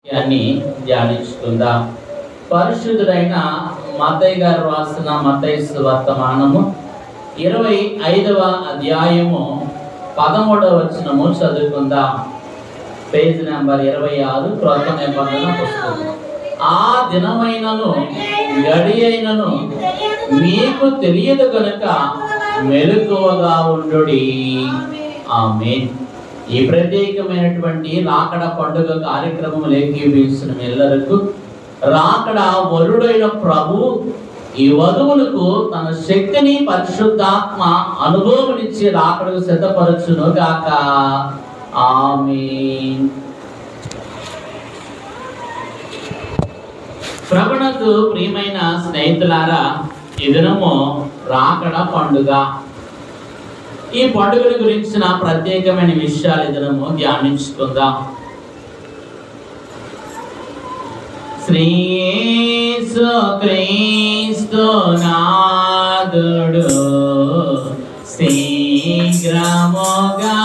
అని ధ్యానించుకుందాం. పరిశుద్ధుడైన మత్తయి గారు రాసిన మత్తయి సువార్తమానము 25వ అధ్యాయము 13వ వచనము చదువుకుందాం. పేజ్ నెంబర్ 26 క్రొత్త నిబంధన పుస్తకం. ఆ దినమైనను గడి అయినను మీకు తెలియదు కనుక మెలకువగా ఉండుడి. ఆమేన్. ఈ ప్రత్యేకమైనటువంటి రాకడ పండుగ కార్యక్రమం లేఖించిన ಎಲ್ಲರಿಗೂ రాకడ వరుడైన ప్రభు ఈ వధువులకు తన శక్తిని పరిశుద్ధాత్మ అనుభవమిచ్చి రాకడకు సిద్ధపరచును గాక. ఆమేన్. ప్రభువునందు ప్రియమైన స్నేహితులారా, ఈ దినము రాకడ పండుగ. ఈ పండుగల గురించిన ప్రత్యేకమైన విషయాలు ఈ దినము ధ్యానించుకుందాం. శ్రీ యేసు క్రీస్తు నాథుడు శీఘ్రముగా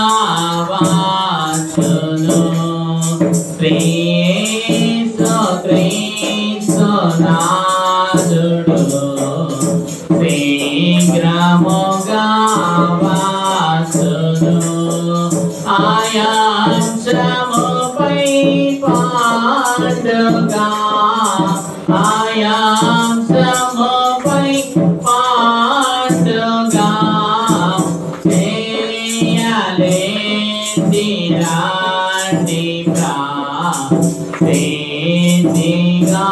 వచ్చును. శ్రీ యేసు క్రీస్తు నాథుడు శీఘ్రముగా వచ్చును. ఆయాంశముపై పండుగ, ఆయాంశముపై పండుగ చేయలేండి రండి ప్రేమిగా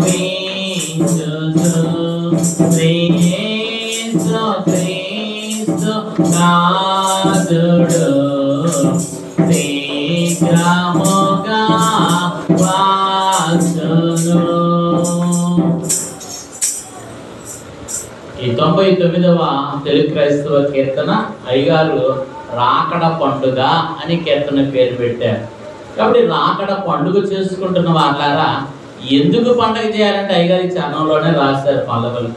వీచుచు. శ్రీ యేసు క్రీస్తు నాథుడు శీఘ్రముగా వచ్చును. ఈ 99వ తెలుగు క్రైస్తవ కీర్తన అయ్యగారు రాకడ పండుగ అని కీర్తన పేరు పెట్టారు. కాబట్టి రాకడ పండుగ చేసుకుంటున్న వాళ్ళారా, ఎందుకు పండుగ చేయాలంటే అయ్యగారి చరణంలోనే రాశారు పల్లవులు.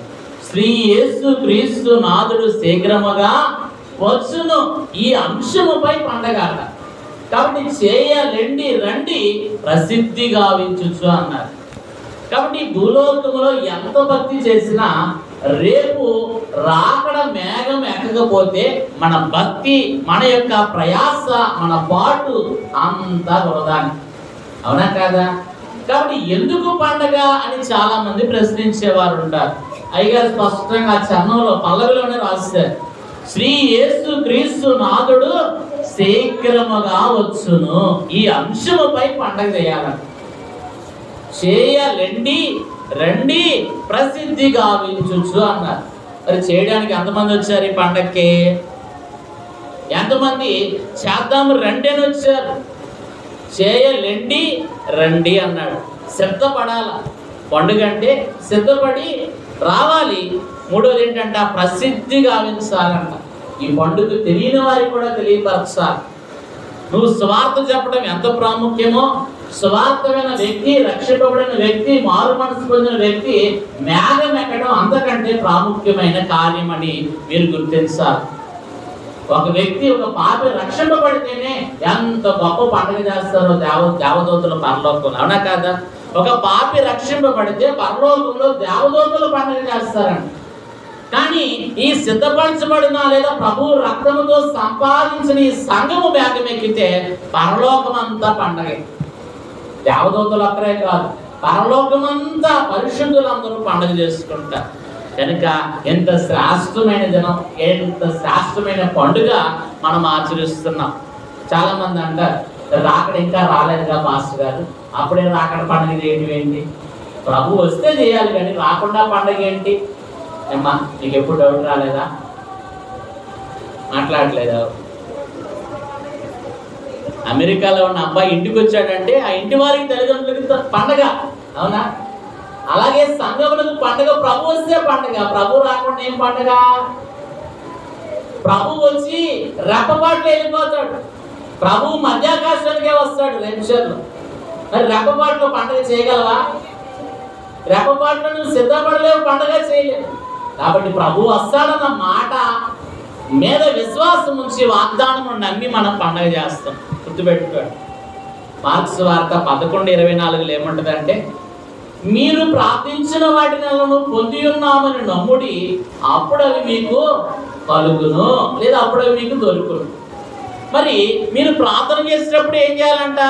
శ్రీ యేసు క్రీస్తు నాథుడు శీఘ్రముగా వచ్చును. ఈ అంశముపై పండగ అట. కాబట్టి చేయలేండి రండి ప్రసిద్ధి గావించుచు అన్నారు. కాబట్టి భూలోకములో ఎంత భక్తి చేసినా రేపు రాకడ మేఘం ఎక్కకపోతే మన భక్తి, మన యొక్క ప్రయాస, మన పాటు అంతా వృధాని. అవునా కాదా? కాబట్టి ఎందుకు పండగ అని చాలా మంది ప్రశ్నించేవారు ఉంటారు. అయ్యగారు స్పష్టంగా చరణంలో పల్లవిలోనే రాశారు. శ్రీ యేసు క్రీస్తు నాథుడు శీఘ్రముగా వచ్చును. ఈ అంశముపై పండగ చేయాలంట. చేయలేండి రండి ప్రసిద్ధి గావించుచు అన్నారు. మరి చేయడానికి ఎంతమంది వచ్చారు ఈ పండగకి? ఎంతమంది చేద్దాము రండి అని వచ్చారు? చేయలేండి రండి అన్నాడు. సిద్ధపడాల. పండుగ అంటే సిద్ధపడి రావాలి. మూడోది ఏంటంటే ప్రసిద్ధి గావించాలంట. ఈ పండుగ తెలియని వారికి కూడా తెలియపరచాలి. నువ్వు స్వార్థ చెప్పడం ఎంత ప్రాముఖ్యమో, స్వార్థమైన వ్యక్తి, రక్షింపబడిన వ్యక్తి, మారు మనసు పొందిన వ్యక్తి మేఘం ఎక్కడం అంతకంటే ప్రాముఖ్యమైన కార్యం అని మీరు గుర్తించాలి. ఒక వ్యక్తి, ఒక పాపి రక్షింపబడితేనే ఎంత గొప్ప పండుగ చేస్తారో దేవదూతల పరలోకంలో. అవునా కాదా? ఒక పాపి రక్షింపబడితే పరలోకంలో దేవదూతలు పండుగ చేస్తారంట. కానీ ఈ సిద్ధపరచబడిన లేదా ప్రభు రక్తముతో సంపాదించిన ఈ సంఘము మేఘం ఎక్కితే పరలోకమంతా పండగ. దేవదూతలు అక్కడే కాదు, పరలోకమంతా పరిశుద్ధులందరూ పండుగ చేసుకుంటారు. కనుక ఎంత శ్రేష్టమైన దినం, ఎంత శ్రేష్టమైన పండుగ మనం ఆచరిస్తున్నాం. చాలా మంది అంటారు, రాకడ ఇంకా రాలేదుగా మాస్టర్ గారు, అప్పుడే రాకడ పండుగ చేయడం ఏంటి? ప్రభు వస్తే చేయాలి కానీ రాకుండా పండుగ ఏంటి? ఏమ్మా, నీకు ఎప్పుడు డౌట్ రాలేదా? మాట్లాడలేదా? అమెరికాలో ఉన్న అబ్బాయి ఇంటికి వచ్చాడంటే ఆ ఇంటి వారికి తల్లిదండ్రులకి పండగ. అవునా? అలాగే సంఘములకు పండగ. ప్రభు వస్తే పండగ, ప్రభు రాకుండా ఏం పండగ? ప్రభు వచ్చి రెప్పపాట్లు వెళ్ళిపోతాడు. ప్రభు మధ్యాకాశానికే వస్తాడు నిమిషాల్లో. మరి రెప్పపాట్లు పండగ చేయగలవా? రెప్పపాట్లు నువ్వు సిద్ధపడలేవు, పండగ చేయలేవు. కాబట్టి ప్రభు వస్తాడన్న మాట మీద విశ్వాసం ఉంచి వాగ్దానం నమ్మి మనం పండగ చేస్తాం. గుర్తుపెట్టుకోండి. మార్క్స్ వార్త 11:24 ఏముంటదంటే, మీరు ప్రార్థించిన వాటిని పొంది ఉన్నామని నమ్ముడి, అప్పుడు అవి మీకు కలుగును, లేదా అప్పుడు అవి మీకు దొరుకును. మరి మీరు ప్రార్థన చేసేటప్పుడు ఏం చేయాలంట?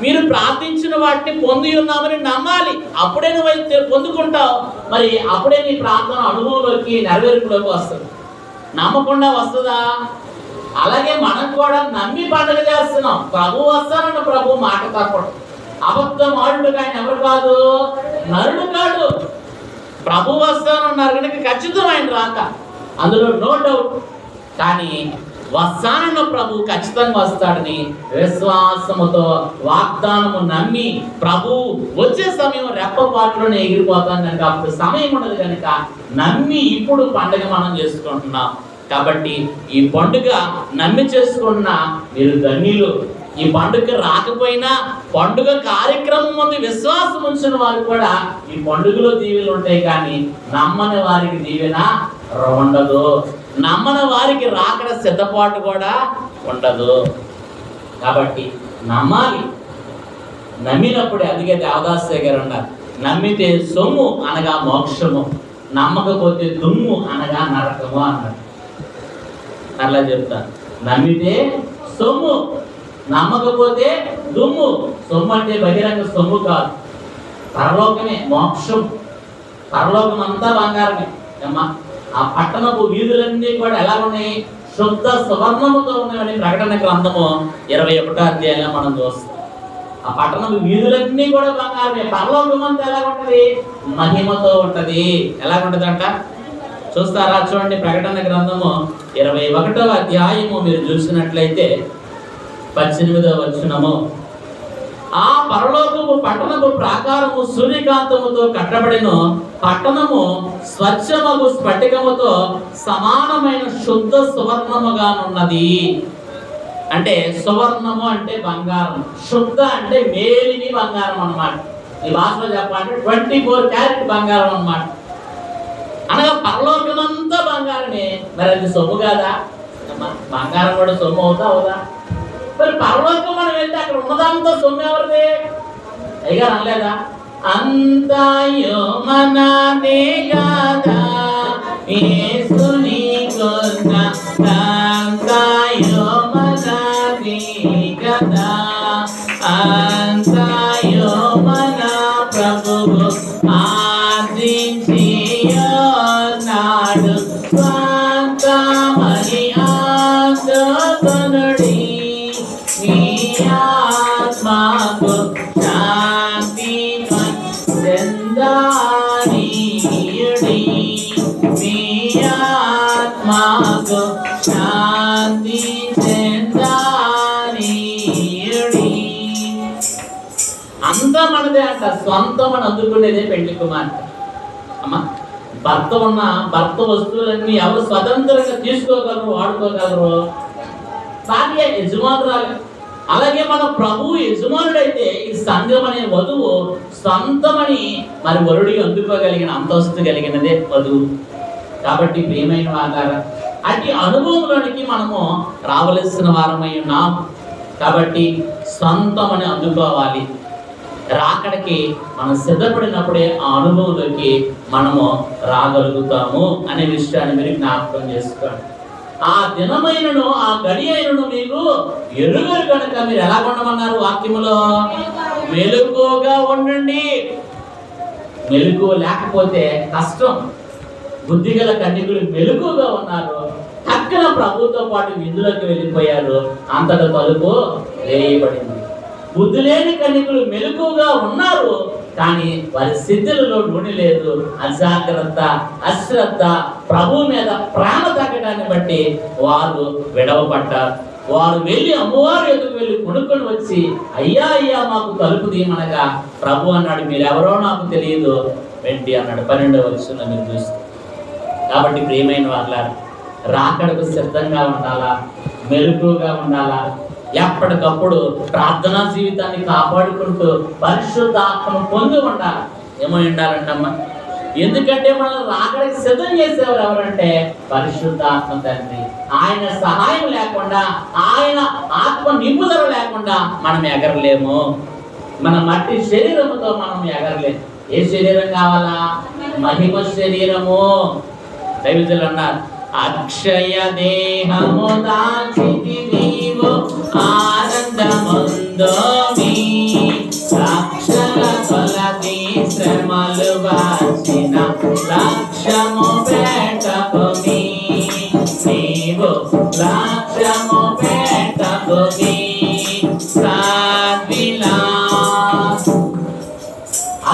మీరు ప్రార్థించిన వాటిని పొంది ఉన్నామని నమ్మాలి, అప్పుడే నువ్వు పొందుకుంటావు. మరి అప్పుడే నీ ప్రార్థన అనుభవంలోకి, నెరవేర్పులోకి వస్తుంది. నమ్మకుండా వస్తుందా? అలాగే మనం కూడా నమ్మి పండుగ చేస్తున్నాం. ప్రభు వస్తానన్న ప్రభు మాట తప్పడు. అబద్ధం ఆడుడు ఆయన ఎవరు కాదు, నరుడు కాదు. ప్రభు వస్తానన్నారు కనుక ఖచ్చితం ఆయన రాక, అందులో నో డౌట్. కానీ వస్తానన్న ప్రభు ఖచ్చితంగా వస్తాడని విశ్వాసముతో వాగ్దానము నమ్మి, ప్రభు వచ్చే సమయం రెప్పపాటులోనే ఎగిరిపోతాను కనుక అప్పుడు సమయం ఉండదు కనుక నమ్మి ఇప్పుడు పండుగ మనం చేసుకుంటున్నాం. కాబట్టి ఈ పండుగ నమ్మి చేసుకున్న మీరు ధన్యులు. ఈ పండుగ రాకపోయినా పండుగ కార్యక్రమం ముందు విశ్వాసం ఉంచిన వారు కూడా ఈ పండుగలో దీవెనలు ఉంటాయి, కానీ నమ్మని వారికి దీవెన ఉండదు. నమ్మని వారికి రాకడ సిద్ధపాటు కూడా ఉండదు. కాబట్టి నమ్మాలి. నమ్మినప్పుడే, అందుకే దేవదాసు గారు అన్నారు, నమ్మితే సొమ్ము అనగా మోక్షము, నమ్మకపోతే దుమ్ము అనగా నరకము అన్నారు. అలా చెప్తాను, నమ్మితే సొమ్ము, నమ్మకపోతే దుమ్ము. సొమ్ము అంటే బహిరంగ సొమ్ము కాదు, పరలోకమే మోక్షం. పరలోకం అంతా బంగారమే అమ్మా. ఆ పట్టణపు వీధులన్నీ కూడా ఎలా ఉన్నాయి? శుద్ధ సువర్ణముతో ఉన్నాయని ప్రకటన గ్రంథము 21వ అధ్యాయంలో మనం చూస్తాం. ఆ పట్టణపు వీధులన్నీ కూడా బంగారమే. పరలోకం అంతా ఎలా ఉంటది? మహిమతో ఉంటది. ఎలా ఉంటదంట చూస్తారా? చూడండి, ప్రకటన గ్రంథము 21వ అధ్యాయము మీరు చూసినట్లయితే 18వ వచనము, ఆ పరలోకము పట్టణము ప్రాకారము సూర్యకాంతముతో కట్టబడిన పట్టణము స్వచ్ఛమగు స్ఫటికముతో సమానమైన శుద్ధ సువర్ణముగానున్నది. అంటే సువర్ణము అంటే బంగారం, శుద్ధ అంటే మేలిని బంగారం అన్నమాట. ఈ భాషలో చెప్పాలంటే 24 క్యారెట్ బంగారం అన్నమాట. అనగా పరలోకమంతా బంగారమే. మరి అది సొమ్ము కాదా? బంగారం కూడా సొమ్ము అవుదా? మరి పరలోకం మనం వెళ్తే అక్కడ ఉన్నదంతా సొమ్ము ఎవరిది? అయ్యగా అనలేదా? అంతాయో మనదే కదా యేసుని కొన్న, అంతాయో మనదే కదా, అంతాయో మన ప్రభువు ఆర్జించి నాడు స్వంతమని ఆందోళనుడి, నీ ఆత్మకు శాంతి చెందానీయుడి, నీ ఆత్మకు శాంతి చెందానీయుడి. అంతా మనదే అంట, స్వంతం అని అందుకునేదే పెళ్లి కుమార్తె. అమ్మా, భర్త ఉన్న భర్త వస్తువులన్నీ ఎవరు స్వతంత్రంగా తీసుకోగలరు, వాడుకోగలరు? భార్య యజమానురాలు. అలాగే మన ప్రభు యజమానుడైతే ఈ సంఘం అనే వధువు సొంతమని మరి వరుడి అందుకోగలిగిన అంతస్తు కలిగినదే వధువు. కాబట్టి ప్రియమైన వారు, అట్టి అనుభవంలోనికి మనము రావలసిన వారమై ఉన్నాం. కాబట్టి సొంతమని అందుకోవాలి. రాకడికి మనం సిద్ధపడినప్పుడే ఆ అనుభవంలోకి మనము రాగలుగుతాము అనే విషయాన్ని మీరు జ్ఞాపకం చేసుకోండి. ఆ దినమైనను ఆ గడి అయినను మీకు ఎరుగరు కనుక మీరు ఎలా ఉండమన్నారు? వాక్యములో మెలకువగా ఉండండి. మెలకువ లేకపోతే కష్టం. బుద్ధిగల కన్యకులు మెలకువగా ఉన్నారు, పక్కన ప్రభుతో పాటు విందులోకి వెళ్ళిపోయారు, అంతట తలుపు వేయబడింది. బుద్ధి లేని కన్యకులు మెలకువగా ఉన్నారు, కానీ వారి స్థితులలో నూనె లేదు. అజాగ్రత్త, అశ్రద్ధ, ప్రభు మీద ప్రేమ తగ్గడాన్ని బట్టి వారు విడవబడ్డారు. వారు వెళ్ళి అమ్మవారు ఎదుగు వెళ్ళి కొనుక్కొని వచ్చి, అయ్యా అయ్యా మాకు తలుపు తీయమనగా ప్రభు అన్నాడు, మీరెవరో నాకు తెలియదు వెంటి అన్నాడు. 12వ వచనంలో మీరు చూస్తారు. కాబట్టి ప్రియమైన వాళ్ళారు, రాకడకు సిద్ధంగా ఉండాలా, మెలకువగా ఉండాలా, ఎప్పటికప్పుడు ప్రార్థనా జీవితాన్ని కాపాడుకుంటూ పరిశుద్ధాత్మను పొంది ఉండాలి. ఏమై ఉండాలంటమ్మా? ఎందుకంటే మనం రాకడికి సిద్ధం చేసేవారు ఎవరంటే పరిశుద్ధాత్మ తండ్రి. ఆయన సహాయం లేకుండా, ఆయన ఆత్మ నింపుదల లేకుండా మనం ఎగరలేము. మన మట్టి శరీరముతో మనం ఎగరలేము. ఏ శరీరం కావాలా? మహిమ శరీరము. దైవజనులు అన్నారు, అక్షయ దేహము దాల్చితి నీవు ఆనందముందో మీ లక్షల కొలది శ్రమలు వాచిన లక్ష్యము పెట్టకు మీ నీవు లక్ష్యము పెట్టకు మీ సాధ్విలా.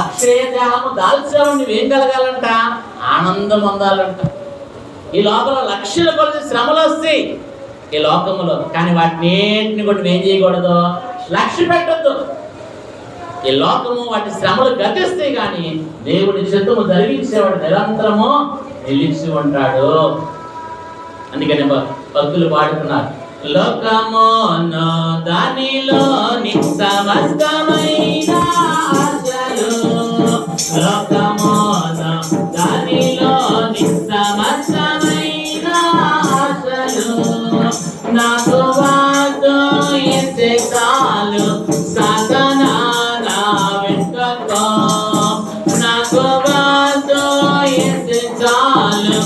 అక్షయ దేహము దాల్చావు నువ్వేం కలగాలంట? ఆనందం పొందాలంట. ఈ లోపల లక్షల కొలది శ్రమలు వస్తాయి ఈ లోకములో, కానీ వాటిని కూడా నువ్వేం చేయకూడదు? లక్ష్య పెట్టద్దు. ఈ లోకము వాటి శ్రమలు గతిస్తాయి, కానీ దేవుని చిత్తము జరిగించేవాడు నిరంతరము నిలిచి ఉంటాడు. అందుకని భక్తులు పాడుతున్నారు, లోకమును దానిలోని సమస్తమైన ఆశలు, లోకమును దానిలోని సమస్తమైన ఆశలు నాకు వాతో ఎసే చాలు సాధనా నా వెంటకో, నాకు వాతో ఎసే చాలు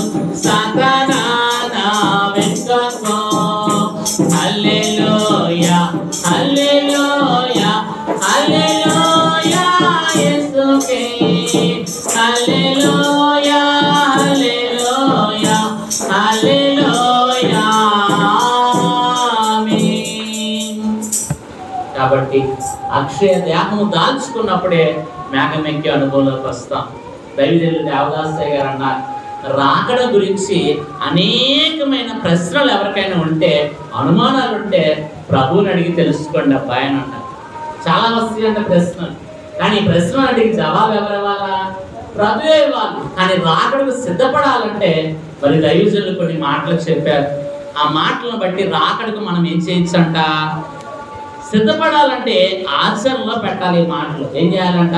సాధనా నా వెంటకో. హల్లెలూయా హల్లెలూయా హల్లెలూయా యేసుకే, హల్లెలూయా హల్లెలూయా హల్లెలూయా ఆమేన్. కాబట్టి అక్షయ దేహము దాల్చుకున్నప్పుడే మేఘమెక్కే అనుభవంలోకి వస్తాం. దైవజనులు దేవదాసయ్య గారు అన్నారు, రాకడ గురించి అనేకమైన ప్రశ్నలు ఎవరికైనా ఉంటే, అనుమానాలు ఉంటే ప్రభువుని అడిగి తెలుసుకోండి అబ్బాయి అని అన్నారు. చాలా వస్తాయంట ప్రశ్నలు, కానీ ఈ ప్రశ్నలు అడిగి జవాబు ఎవరివ్వాలా? ప్రభువే ఇవ్వాలి. కానీ రాకడకు సిద్ధపడాలంటే మరి దైవజనులు కొన్ని మాటలు చెప్పారు. ఆ మాటలను బట్టి రాకడకు మనం ఏం చేయొచ్చంట? సిద్ధపడాలంటే ఆచరణలో పెట్టాలి. ఈ మాటలు ఏం చేయాలంట?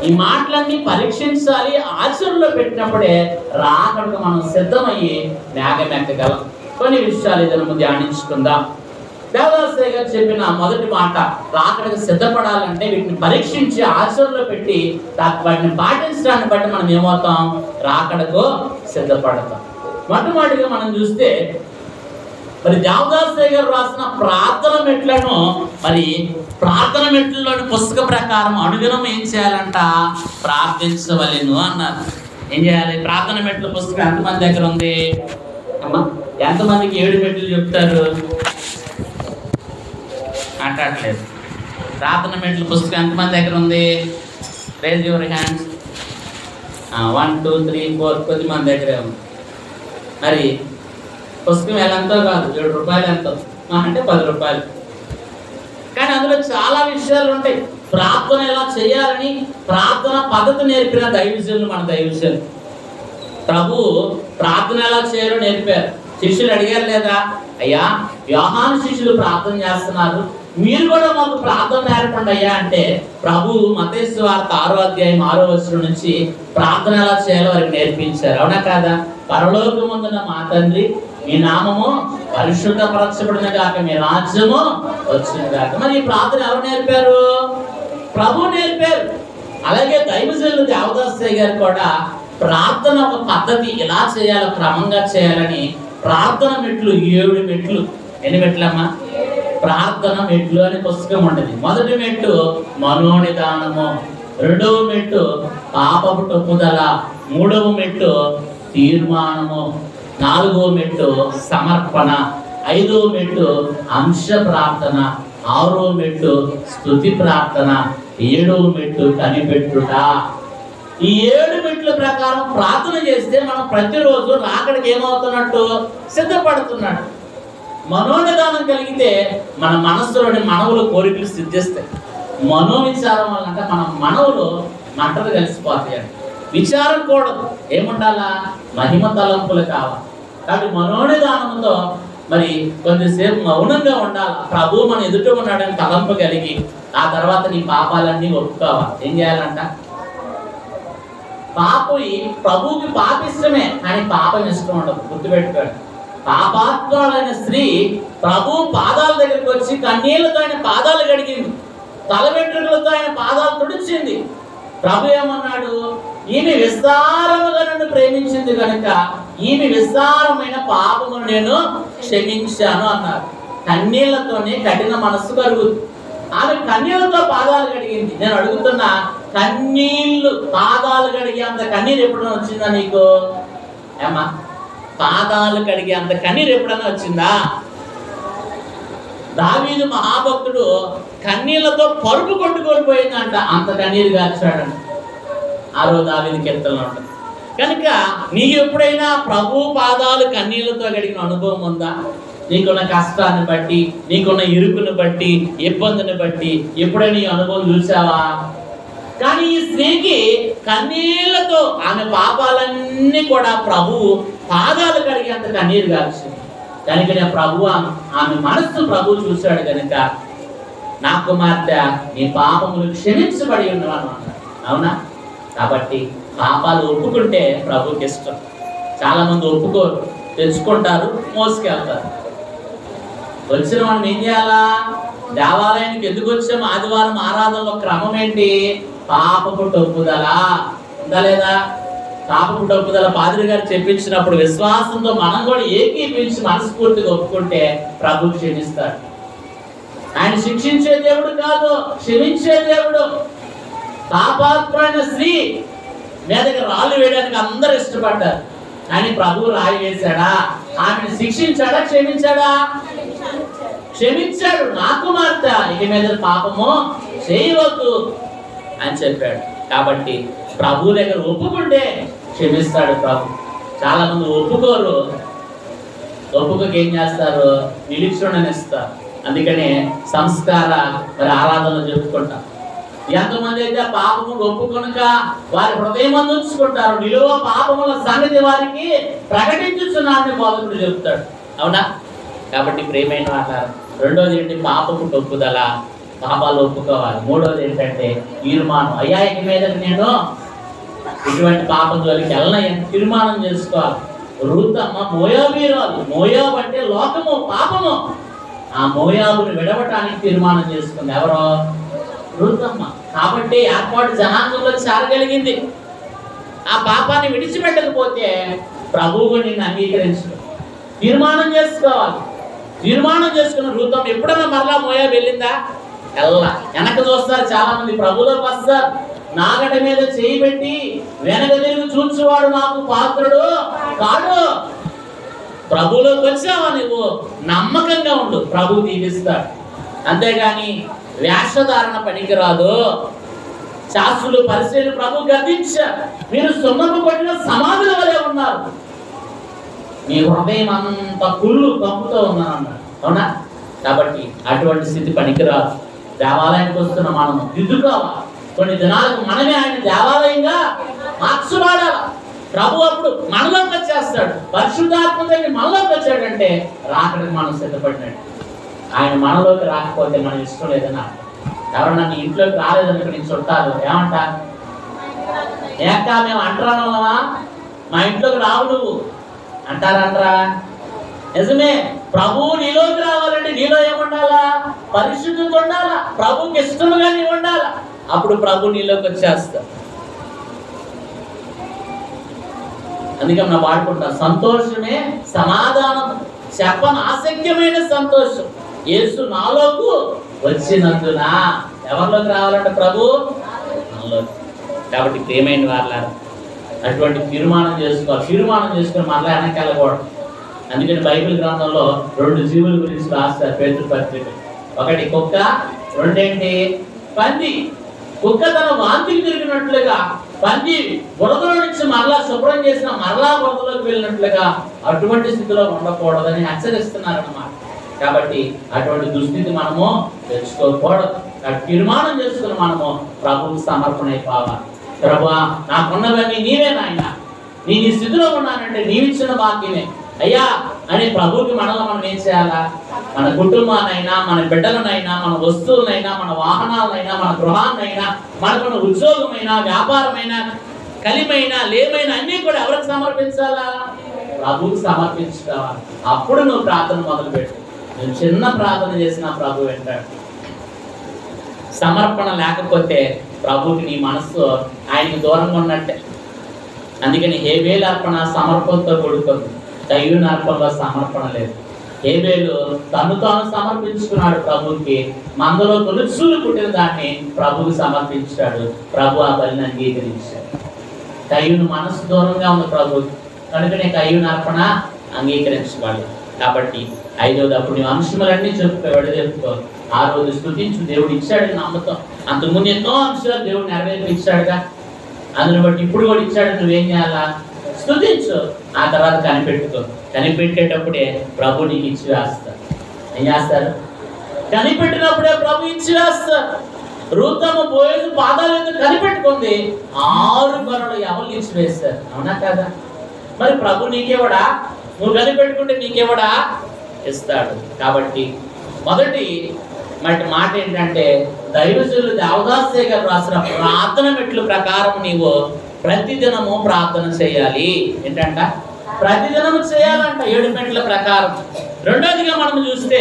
ఈ మాటలన్నీ పరీక్షించాలి. ఆచరణలో పెట్టినప్పుడే రాకడకు మనం సిద్ధమయ్యి మేఘమెక్కగలం. కొన్ని విషయాలు ఏదైనా ధ్యానించుకుందాం. దేవదాసయ్య గారు చెప్పిన మొదటి మాట, రాకడకు సిద్ధపడాలంటే వీటిని పరీక్షించి ఆచరణలో పెట్టి వాటిని పాటించడాన్ని బట్టి మనం ఏమవుతాం? రాకడకు సిద్ధపడతాం. మొట్టమొదటిగా మనం చూస్తే మరి దేవదాసయ్య గారు రాసిన ప్రార్థన మెట్లను, మరి ప్రార్థన మెట్లలోని పుస్తక ప్రకారం అనుదినం ఏం చేయాలంట? ప్రార్థించవలెను అన్నారు. ఏం చేయాలి? ప్రార్థన మెట్ల పుస్తకం ఎంతమంది దగ్గర ఉంది అమ్మా? ఎంతమందికి 7 మెట్లు చెప్తారు? మాట్లాడలేదు. ప్రార్థన మెట్ల పుస్తకం ఎంతమంది దగ్గర ఉంది? Raise your hands. 1 2 3 4 కొద్దిమంది దగ్గరే ఉంది. మరి పుస్తకం ఎంతో కాదు, 7 రూపాయలు ఎంతో, అంటే 10 రూపాయలు. కానీ అందులో చాలా విషయాలు ఉంటాయి. ప్రార్థన ఎలా చేయాలని ప్రార్థన పద్ధతి నేర్పిన దైవజనులు మన దైవజనులు. ప్రభు ప్రార్థన ఎలా చేయాలో నేర్పారు. శిష్యులు అడిగారు లేదా, అయ్యా యోహాను శిష్యులు ప్రార్థన చేస్తున్నారు, మీరు కూడా మాకు ప్రార్థన నేర్పండి అయ్యా అంటే, ప్రభు మత్తయి సువార్త 6వ అధ్యాయం 6వ వచనం నుంచి ప్రార్థన ఎలా చేయాలో వారికి నేర్పించారు. అవునా కాదా? పరలోకమందున్న మా తండ్రి, మీ నామము పరిశుద్ధపరచబడిన గాక, మీ రాజ్యము వచ్చిన గాక. మరి ఈ ప్రార్థన ఎవరు నేర్పారు? ప్రభు నేర్పారు. అలాగే దైవజనులు దేవదాసయ్య గారు కూడా ప్రార్థన ఒక పద్ధతి ఎలా చేయాలో క్రమంగా చేయాలని ప్రార్థన మెట్లు 7 మెట్లు. ఎన్ని మెట్లమ్మా? ప్రార్థన మెట్లు అనే పుస్తకం ఉండేది. మొదటి మెట్టు మనోనిదానము, 2వ మెట్టు పాపపు తప్పుదల, 3వ మెట్టు తీర్మానము, 4వ మెట్టు సమర్పణ, 5వ మెట్టు అంశ ప్రార్థన, 6వ మెట్టు స్తుతి ప్రార్థన, 7వ మెట్టు కనిపెట్టుట. ఈ 7 మెట్ల ప్రకారం ప్రార్థన చేస్తే మనం ప్రతిరోజు రాకడికి ఏమవుతున్నట్టు? సిద్ధపడుతున్నట్టు. మనోనిదానం కలిగితే మన మనస్సులోని మనవులు కోరికలు సిద్ధిస్తాయి. మనోవిచారం వల్ల అంటే మన మనవులు మంటలు కలిసిపోతాయి. విచారం కూడదు. ఏముండాలా? మహిమ తలంపులు కావాలి. కాబట్టి మనోనిదానంతో మరి కొద్దిసేపు మౌనంగా ఉండాలి. ప్రభు మన ఎదుట ఉన్నాడని తలంపు కలిగి ఆ తర్వాత నీ పాపాలన్నీ ఒప్పుకోవాలి. ఏం చేయాలంట? ప్రభువుకి పాప ఇష్టమే, కానీ పాపం ఇష్టం ఉండదు. గుర్తుపెట్టుకోండి. పాపాత్మురాలైన స్త్రీ ప్రభు పాదాల దగ్గరికి వచ్చి కన్నీళ్లతో ఆయన పాదాలు కడిగింది, తల వెంట్రుకలతో ఆయన పాదాలు తుడిచింది. ప్రభు ఏమన్నాడు? ఈమె విస్తారముగా నన్ను ప్రేమించింది కనుక ఈమె విస్తారమైన పాపమును నేను క్షమించాను అన్నారు. కన్నీళ్లతోనే కఠిన మనస్సు కలుగుతుంది. ఆమె కన్నీళ్లతో పాదాలు కడిగింది. నేను అడుగుతున్నా, కన్నీళ్లు పాదాలు కడిగి అంత కన్నీరు ఎప్పుడైనా వచ్చిందా నీకు? ఏమా, పాదాలు కడిగి అంత కన్నీరు ఎప్పుడైనా వచ్చిందా? దావీదు మహాభక్తుడు కన్నీళ్లతో పరుపు కొట్టుకోలిపోయిందంట, అంత కన్నీరు గార్చాడంట. ఆరో దావీదు కీర్తనలో ఉంటుంది. కనుక నీకు ఎప్పుడైనా ప్రభు పాదాలు కన్నీళ్లతో కడిగిన అనుభవం ఉందా? నీకున్న కష్టాన్ని బట్టి, నీకున్న ఇరుకును బట్టి, ఇబ్బందిని బట్టి ఎప్పుడైనా ఈ అనుభవం చూసావా? కానీ ఈ స్త్రీకి కన్నీళ్లతో ఆమె పాపాలన్నీ కూడా ప్రభువు పాదాలు కడిగి అంత కన్నీరు గార్చింది. కనుక ప్రభు ఆమె మనస్సు ప్రభు చూశాడు కనుక, నా కుమార్తె నీ పాపములు క్షమించబడి ఉన్నవాను అన్నాడు. అవునా? కాబట్టి పాపాలు ఒప్పుకుంటే ప్రభుకి ఇష్టం. చాలా మంది ఒప్పుకోరు, తెచ్చుకుంటారు, మోసుకెళ్తారు. వచ్చిన మనం ఏం చేయాలా? దేవాలయానికి ఎందుకు వచ్చాము? ఆదివారం ఆరాధనలో క్రమం ఏంటి? పాపపు ఒప్పుదల ఉందా లేదా? పాపపు ఒప్పుదల పాదిరి గారు చెప్పించినప్పుడు విశ్వాసంతో మనం కూడా ఏకీపించి మనస్ఫూర్తిగా ఒప్పుకుంటే ప్రభు క్షమిస్తాడు. ఆయన శిక్షించే దేవుడు కాదు, క్షమించే దేవుడు. పాపాత్మైన స్త్రీ మీదకి రాళ్ళు వేయడానికి అందరూ ఇష్టపడ్డారు, కానీ ప్రభు రాయి వేశాడా? ఆమెను శిక్షించాడా? క్షమించాడా? క్షమించాడు. నా కుమార్తె ఇక మీద పాపము చేయవద్దు అని చెప్పాడు. కాబట్టి ప్రభు దగ్గర ఒప్పుకుంటే క్షమిస్తాడు ప్రభు. చాలా మంది ఒప్పుకోరు, ఒప్పుకోక ఏం చేస్తారు? నిరీక్షణని ఇస్తారు. అందుకనే సంస్కార మరి ఆరాధనలు చెప్పుకుంటాం. ఎంతమంది అయితే పాపము ఒప్పుకొనక వారి హృదయం ఉంచుకుంటారు, నిలువ పాపముల సంగతి వారికి ప్రకటించుచున్నాడని బోధకుడు చెప్తాడు. అవునా? కాబట్టి ప్రియమైన వాళ్ళ రెండోది ఏంటి? పాపపు ఒప్పుదల, పాపాలు ఒప్పుకోవాలి. మూడోది ఏంటంటే తీర్మానం. అయ్యా ఇక మీద నేను ఇటువంటి పాపం జోలికి వెళ్ళనని తీర్మానం చేసుకోవాలి. రూతమ్మ మోయాబీరాలు. మోయాబు అంటే లోకము, పాపము. ఆ మోయాబుని విడవటానికి తీర్మానం చేసుకుంది. ఎవరో? రూతమ్మ. కాబట్టి ఏర్పాటు జనాంగంలో చేరగలిగింది. ఆ పాపాన్ని విడిచిపెట్టకపోతే ప్రభువు నిన్ను అంగీకరించు. తీర్మానం చేసుకోవాలి. తీర్మానం చేసుకున్న రూతమ్మ ఎప్పుడన్నా మరలా మోయాబు వెళ్ళిందా? ఎల్లా. వెనక చూస్తారు చాలా మంది, ప్రభులోకి వస్తారు, నాగట మీద చేయి పెట్టి వెనక తిరిగి చూచువాడు నాకు పాత్రుడు కాడు. ప్రభులోకి వచ్చావా నువ్వు? నమ్మకంగా ఉండు, ప్రభు దీవిస్తాడు. అంతేగాని వేషధారణ పనికిరాదు. శాస్త్రులు పరిశీలి ప్రభు గర్దించారు, మీరు సున్నపు కొట్టిన సమాధుల వలె ఉన్నారు, మీ హృదయం అంత కుళ్ళు కంపుతో ఉన్నారన్నారు. అవునా? కాబట్టి అటువంటి స్థితి పనికిరాదు. దేవాలయానికి వస్తున్న మనము దిద్దుకోవాలి. కొన్ని దినాలకు మనమే ఆయన దేవాలయంగా మార్చబడాలి. ప్రభు అప్పుడు మనలోకి వచ్చేస్తాడు. పరిశుద్ధాత్మ దగ్గర మనలోకి వచ్చాడంటే రాకడానికి మనం సిద్ధపడినట్టు. ఆయన మనలోకి రాకపోతే మనం ఇష్టం లేదన్నా. ఎవరన్నా నీ ఇంట్లోకి రాలేదనుకో, నీకు చుట్టాలు ఏమంటా? ఏకా మేము అంటారా? మా ఇంట్లోకి రావు నువ్వు అంటారంటరా? నిజమే. ప్రభువు నీలోకి రావాలంటే నీలో ఏముండాలా? పరిశుద్ధత ఉండాలా. ప్రభుకి ఇష్టముగా నీవు ఉండాలా. అప్పుడు ప్రభు నీలోకి వచ్చేస్తా. అందుకే మనం వాడుకుంటాం, సంతోషమే సమాధానం, చెప్పని అసఖ్యమైన సంతోషం యేసు నాలోకి వచ్చినందున. ఎవరిలోకి రావాలంటే ప్రభు మనలోకి. కాబట్టి ప్రియమైన వాళ్ళారా, అటువంటి తీర్మానం చేసుకోవాలి. తీర్మానం చేసుకుని మరలా వెనక్కి వెళ్ళకూడదు. అందుకని బైబిల్ గ్రంథంలో 2 జీవుల గురించి రాస్తారు పేతురు పత్రిక. ఒకటి కుక్క, రెండేంటి? పంది. కుక్క తన వాంతికి తిరిగినట్లుగా, పంది బురదలో నుంచి మరలా శుభ్రం చేసిన మరలా బురదలోకి వెళ్ళినట్లుగా అటువంటి స్థితిలో ఉండకూడదని హెచ్చరిస్తున్నారన్నమాట. కాబట్టి అటువంటి దుస్థితి మనము తెచ్చుకోకూడదు. తీర్మానం చేసుకుని మనము ప్రభువుకు సమర్పణ అయిపోవాలి. ప్రభువా, నాకున్నవన్నీ నీవే నాయన, నేను ఈ స్థితిలో ఉన్నానంటే నీవిచ్చిన భాగ్యమే అయ్యా అని ప్రభువుకి మనలో మనం ఏం చేయాలా? మన కుటుంబాన్నైనా, మన బిడ్డలనైనా, మన వస్తువులైనా, మన వాహనాలైనా, మన గృహాన్నైనా, మనకున్న ఉద్యోగమైనా, వ్యాపారమైనా, కలిమైనా, లేమైనా అన్నీ కూడా ఎవరికి సమర్పించాలా? ప్రభువుకి సమర్పించుకోవాలి. అప్పుడు నువ్వు ప్రార్థన మొదలుపెట్టు. నువ్వు చిన్న ప్రార్థన చేసినా ప్రభు వింటాడు. సమర్పణ లేకపోతే ప్రభువుకి నీ మనస్సు ఆయనకి దూరంగా ఉన్నట్టే. అందుకని హేబేలు అర్పణ సమర్పణతో కూడుకుంది, కయ్యూను అర్పణలో సమర్పణ లేదు. హేబేలు తను తాను సమర్పించుకున్నాడు ప్రభువుకి. మందలో తొలుచూలు పుట్టిన దాన్ని ప్రభువుకి సమర్పించాడు. ప్రభు ఆ బలిని అంగీకరించాడు. కయ్యూను మనసు దూరంగా ఉంది ప్రభువుకి, కనుకనే కయ్యూను అర్పణ అంగీకరించబడలేదు. కాబట్టి 5వది అప్పుడు నీ అంశములన్నీ చెప్పుకో. ఆ రోజు స్తుతించు, దేవుడు ఇచ్చాడని నమ్మకం. అంతకుముందు ఎన్నో అంశాలు దేవుడు నెరవేర్పించాడుగా, అందుని బట్టి ఇప్పుడు కూడా ఇచ్చాడు. నువ్వేం చేయాలా? స్తుతించు. ఆ తర్వాత కనిపెట్టుకో. కనిపెట్టేటప్పుడే ప్రభు నీకు ఇచ్చి వేస్తారు. ఏం చేస్తారు? కనిపెట్టినప్పుడే ప్రభు ఇచ్చి వేస్తారు. రూతమ్మ బోయజు పాదాలు ఎందుకు కనిపెట్టుకుంది? 6 గొర్రెలు ఎవరు ఇచ్చి వేస్తారు. అవునా కదా? మరి ప్రభు నీకేవడా? నువ్వు కనిపెట్టుకుంటే నీకేవడా? ఇస్తాడు. కాబట్టి మొదటి మాట ఏంటంటే, దైవజనులు దేవదాసే గారు రాసిన ప్రార్థన మెట్లు ప్రకారం నీవు ప్రతిదినము ప్రార్థన చేయాలి. ఏంటంట? ప్రతిదినము చేయాలంట 7 మెట్ల ప్రకారం. రెండోదిగా మనం చూస్తే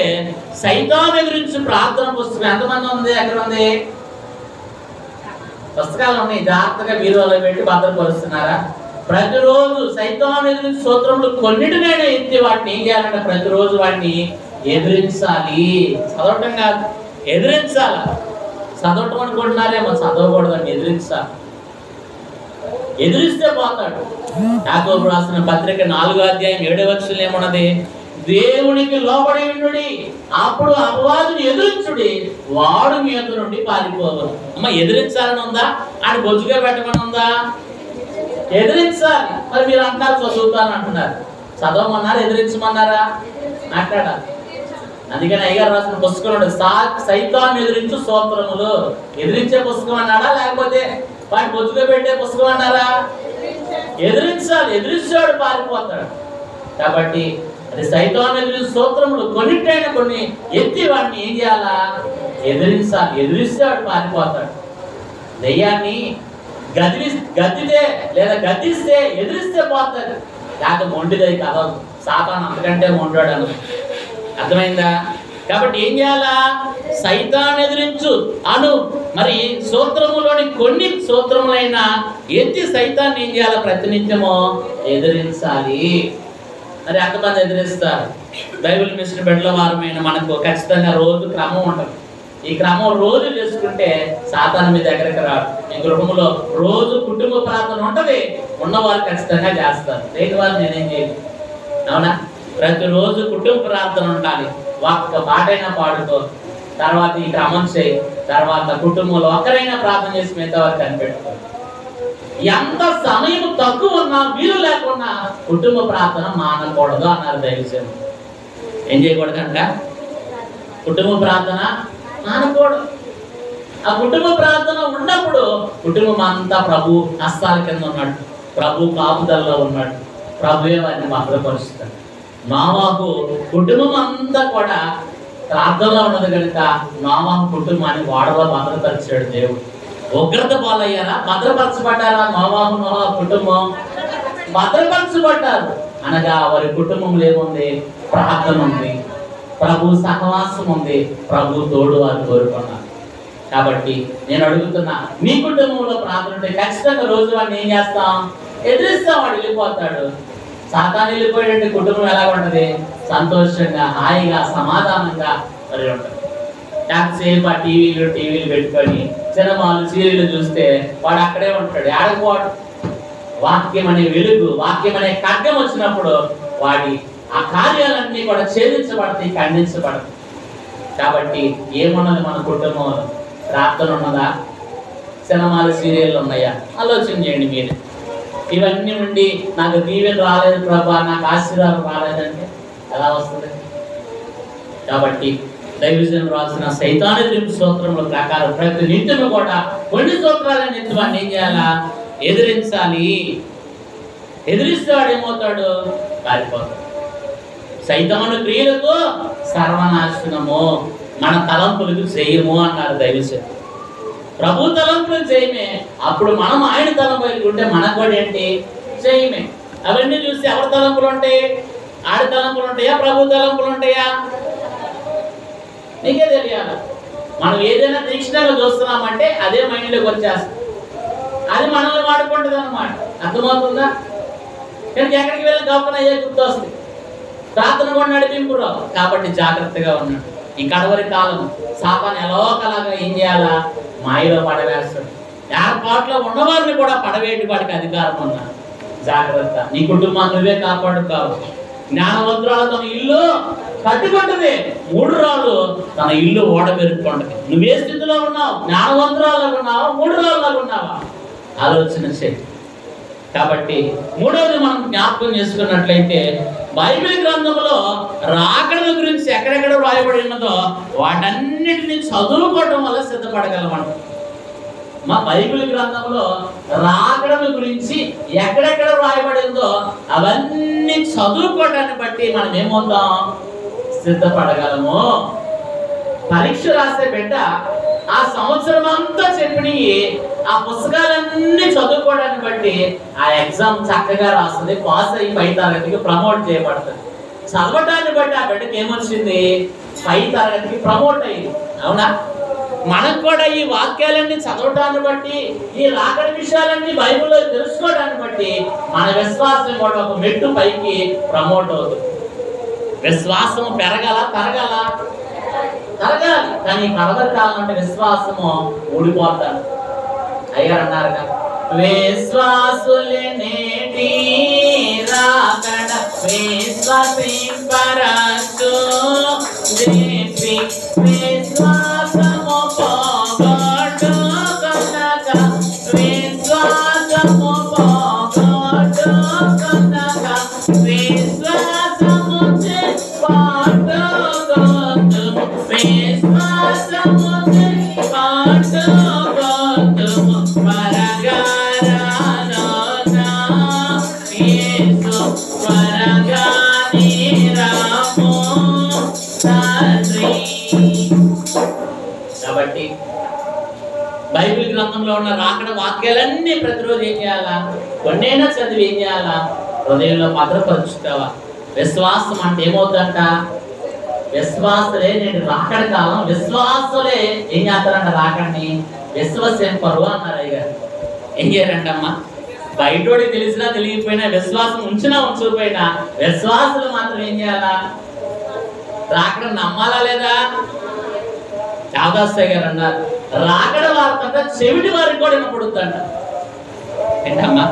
సైతాను ఎదురించి ప్రార్థన పుస్తకం ఎంతమంది ఉంది? ఎక్కడ ఉంది? పుస్తకాలు ఉన్నాయి, జాగ్రత్తగా బీరువాలో పెట్టి భద్రపరుస్తున్నారా? ప్రతిరోజు సైతాను ఎదురించి స్తోత్రములు కొన్నిటినైనా ఎత్తి వాటిని ఏం చేయాలంటే ప్రతిరోజు వాటిని ఎదిరించాలి. చదవటం కాదు, ఎదిరించాలి. చదవటం అనుకుంటున్నారేమో, చదవకూడదని ఎదిరించాలి. ఎదిరిస్తే పోతాడు. యాకోబు రాసిన పత్రిక 4వ అధ్యాయం 7వ వచనం ఏమున్నది? దేవునికి లోబడి ఉండుడి, అప్పుడు అపవాదిని ఎదిరించుడి, వాడు మీ యొద్ద నుండి పారిపోవాలి. అమ్మ ఎదిరించాలని ఉందా? ఆయన బొజ్జుగా పెట్టమని ఉందా? ఎదిరించాలి. మరి మీరు అంటారు చదువుతాను అంటున్నారు. చదవమన్నారు, ఎదిరించమన్నారా? మాట్లాడాలి. అందుకని అయ్యగారు రాసిన పుస్తకం సైతాన్ని ఎదిరించు స్తోత్రములు. ఎదిరించే పుస్తకం అన్నాడా, లేకపోతే వాడిని బొజ్జుగా పెట్టే పుస్తకం అన్నారా? ఎదిరించాలి. ఎదిరించాడు పారిపోతాడు. కాబట్టి అది సైతాన్ని ఎదిరించు స్తోత్రములు కొన్నిటైనా కొన్ని ఎత్తి వాడిని ఏం చేయాలా? ఎదిరించాలి. ఎదిరిస్తే వాడు పారిపోతాడు. దెయ్యాన్ని గద్దితే లేదా గద్దిస్తే ఎదిరిస్తే పోతాడు. లేక మొండిదై కదా సాతాను అంతకంటే మొండాడు అను. అర్థమైందా? కాబట్టి ఏం చేయాలా? సైతాన్ని ఎదిరించు అను. మరి స్తోత్రములోని కొన్ని స్తోత్రములైనా ఎత్తి సైతాన్ని ఏం చేయాలి? ప్రతినిత్యము ఎదిరించాలి. మరి ఎంతమంది ఎదిరిస్తారు? బైబిల్ మిషన్ బిడ్డల వారమైన మనకు ఖచ్చితంగా రోజు క్రమం ఉంటుంది. ఈ క్రమం రోజు చేసుకుంటే సాతాను మీ దగ్గరికి రాడు. మీ గృహంలో రోజు కుటుంబ ప్రార్థన ఉంటుంది. ఉన్నవాళ్ళు ఖచ్చితంగా చేస్తారు, లేని వాళ్ళు నేనేం చేయను. అవునా? ప్రతిరోజు కుటుంబ ప్రార్థన ఉండాలి. ఒక్క పాటైనా పాడుకో, తర్వాత ఈ క్రమం చేయి, తర్వాత కుటుంబంలో ఒక్కరైనా ప్రార్థన చేసి మిగతా వారికి కనిపెట్టుకో. ఎంత సమయం తక్కువ ఉన్నా వీలు లేకున్నా కుటుంబ ప్రార్థన మానకూడదు అన్నారు దైవజనులు. ఏం చేయకూడదంట? కుటుంబ ప్రార్థన మానకూడదు. ఆ కుటుంబ ప్రార్థన ఉన్నప్పుడు కుటుంబం అంతా ప్రభు హస్తాల కింద ఉన్నాడు, ప్రభు కాపుదల్లో ఉన్నాడు, ప్రభువే వారిని భద్రపరుస్తాడు. నోవాహు కుటుంబం అంతా కూడా ప్రార్థనలో ఉన్నది కనుక నోవాహు కుటుంబాన్ని ఓడలో భద్రపరిచాడు దేవుడు. ఉగ్రత పాలయ్యారా? భద్రపరచబడ్డారా? నోవాహు కుటుంబం భద్రపరచబడ్డారు. అనగా వారి కుటుంబంలో ఏముంది? ప్రార్థన ఉంది, ప్రభు సహవాసం ఉంది, ప్రభు తోడు వారు కోరుకున్నారు. కాబట్టి నేను అడుగుతున్నా, మీ కుటుంబంలో ప్రార్థన ఉంటే ఖచ్చితంగా రోజు వాడిని ఏం చేస్తాం? ఎదిరిస్తాం. వాడు వెళ్ళిపోతాడు. సాతాను వెళ్ళిపోయేటట్టు కుటుంబం ఎలా ఉంటుంది? సంతోషంగా, హాయిగా, సమాధానంగా మరి ఉంటుంది. కాసేపు ఆ టీవీలు పెట్టుకొని సినిమాలు సీరియల్ చూస్తే వాడు అక్కడే ఉంటాడు, ఆడకపోవడం. వాక్యం అనే వెలుగు, వాక్యం అనే ఖడ్గం వచ్చినప్పుడు వాడి ఆ కార్యాలన్నీ కూడా ఛేదించబడతాయి, ఖండించబడతాయి. కాబట్టి ఏమున్నది మన కుటుంబంలో? ప్రార్థన ఉన్నదా? సినిమాలు సీరియళ్ళు ఉన్నాయా? ఆలోచన చేయండి మీరు. ఇవన్నీ ఉండి నాకు దీవెన రాలేదు ప్రభా, నాకు ఆశీర్వాదం రాలేదంటే ఎలా వస్తుంది? కాబట్టి దైవజనులు రాసిన సైతాను ఎదిరింపు స్తోత్రముల ప్రకారం ప్రతి నిత్యము కూడా కొన్ని స్తోత్రాలను ఎత్తి వాడిని ఏం చేయాలా? ఎదిరించాలి. ఎదిరిస్తే వాడు ఏమవుతాడు? పారిపోతాడు. సైతాను క్రియలకు సర్వనాశనము, మన తలంపులకు చేయము అన్నారు దైవజనులు. ప్రభు తలంపులకు చేయమే. అప్పుడు మనం ఆయన తలంపులు ఉంటే మనకు కూడా ఏంటి? చేయమే. అవన్నీ చూసి ఎవరి తలంపులు ఉంటాయి? ఆడి తలంపులు ఉంటాయా, ప్రభు తలంపులు ఉంటాయా? నీకే తెలియాలి. మనం ఏదైనా తీక్షణంగా చూస్తున్నామంటే అదే మైండ్లోకి వచ్చేస్తుంది, అది మనల్ని వాడుకుంటుంది అన్నమాట. అర్థమవుతుందా? కానీ ఎక్కడికి వెళ్ళి గొప్పన అయ్యే గుర్తు వస్తుంది, ప్రార్థన కూడా నడిపింపు రావు. కాబట్టి జాగ్రత్తగా ఉన్నాడు. ఈ కడవరి కాలం సాతాను ఎలాగలాగా ఏం చేయాలా? మాయలో పడవేస్తాడు. ఏర్పాట్లో ఉన్నవారిని కూడా పడవేటి వాడికి అధికారం ఉన్నా. జాగ్రత్త, నీ కుటుంబాన్ని నువ్వే కాపాడుకోవు. జ్ఞానవంతురాలు తన ఇల్లు కట్టుకుంటుంది, 3 రాళ్ళు తన ఇల్లు ఓడబెరుక్కుంటుంది. నువ్వే స్థితిలో ఉన్నావు? జ్ఞానవంతురాలుగా ఉన్నావా, 3 రాళ్ళగా ఉన్నావా? ఆలోచన చేయి. కాబట్టి మూడవది మనం జ్ఞాపకం చేసుకున్నట్లయితే బైబిల్ గ్రంథంలో రాకడ గురించి ఎక్కడెక్కడ రాయబడి ఉన్నదో వాటన్నిటిని చదువుకోవడం వల్ల సిద్ధపడగలమంట. మా బైబిల్ గ్రంథంలో రాకడ గురించి ఎక్కడెక్కడ రాయబడిందో అవన్నీ చదువుకోవడాన్ని బట్టి మనం ఏమవుతాం? సిద్ధపడగలము. పరీక్ష రాసే బిడ్డ ఆ సంవత్సరం అంతా చెప్పినవి ఆ పుస్తకాలన్నీ చదువుకోవడాన్ని బట్టి ఆ ఎగ్జామ్ చక్కగా రాస్తుంది, పాస్ అయ్యి 5వ తరగతికి ప్రమోట్ చేయబడుతుంది. చదవటాన్ని బట్టి ఆ బిడ్డకి ఏమొచ్చింది? 5వ తరగతికి ప్రమోట్ అయ్యింది. అవునా? మనకు కూడా ఈ వాక్యాలన్నీ చదవటాన్ని బట్టి, ఈ రాకడ విషయాలన్నీ బైబిల్లో తెలుసుకోవడాన్ని బట్టి మన విశ్వాసం కూడా ఒక మెట్టు పైకి ప్రమోట్ అవుతుంది. విశ్వాసం పెరగాల, తరగాల? తరగాలి. కానీ కడవరి కాలం అంటే విశ్వాసము ఊడిపోతాడు. అయ్యారు అన్నారుగా, విశ్వాసులే నేటి రాకడ విశ్వసింపరాచు దేవి విశ్వాసము పోగొట్టు కనక విశ్వాసము పోగొట్టు కనక విశ్వాసము పాటుగొట్టు విశ్వాసము పాటుగొట్టు పరగారాలోనా యేసు పరగాని రాము తండ్రి. కాబట్టి బైబిల్ గ్రంథంలో ఉన్న రాకడ వాక్యాలన్నీ ప్రతిరోజు ఏం చేయాలా? కొన్నైనా చదివి ఏం చేయాలా? హృదయంలో భద్రపరుచుకోవాలి. విశ్వాసం అంటే ఏమవుతుందంట? విశ్వాసులే నేను రాకడ కాలం విశ్వాసులే ఏం చేస్తారంట? రాకడిని విశ్వసింపరు అన్నారు అయ్యారు. ఏం చేయాలంటమ్మా? బయటోడికి తెలిసినా తెలియకపోయినా, విశ్వాసం ఉంచినా ఉంచకపోయినా, విశ్వాసులు మాత్రం ఏం చేయాలా? రాకడ నమ్మాలా లేదా? చావదాస్ గారు అన్నారు, రాకడ వార్త చెవిటి వారికి కూడా వినపడుతుందంట. ఏంటమ్మా?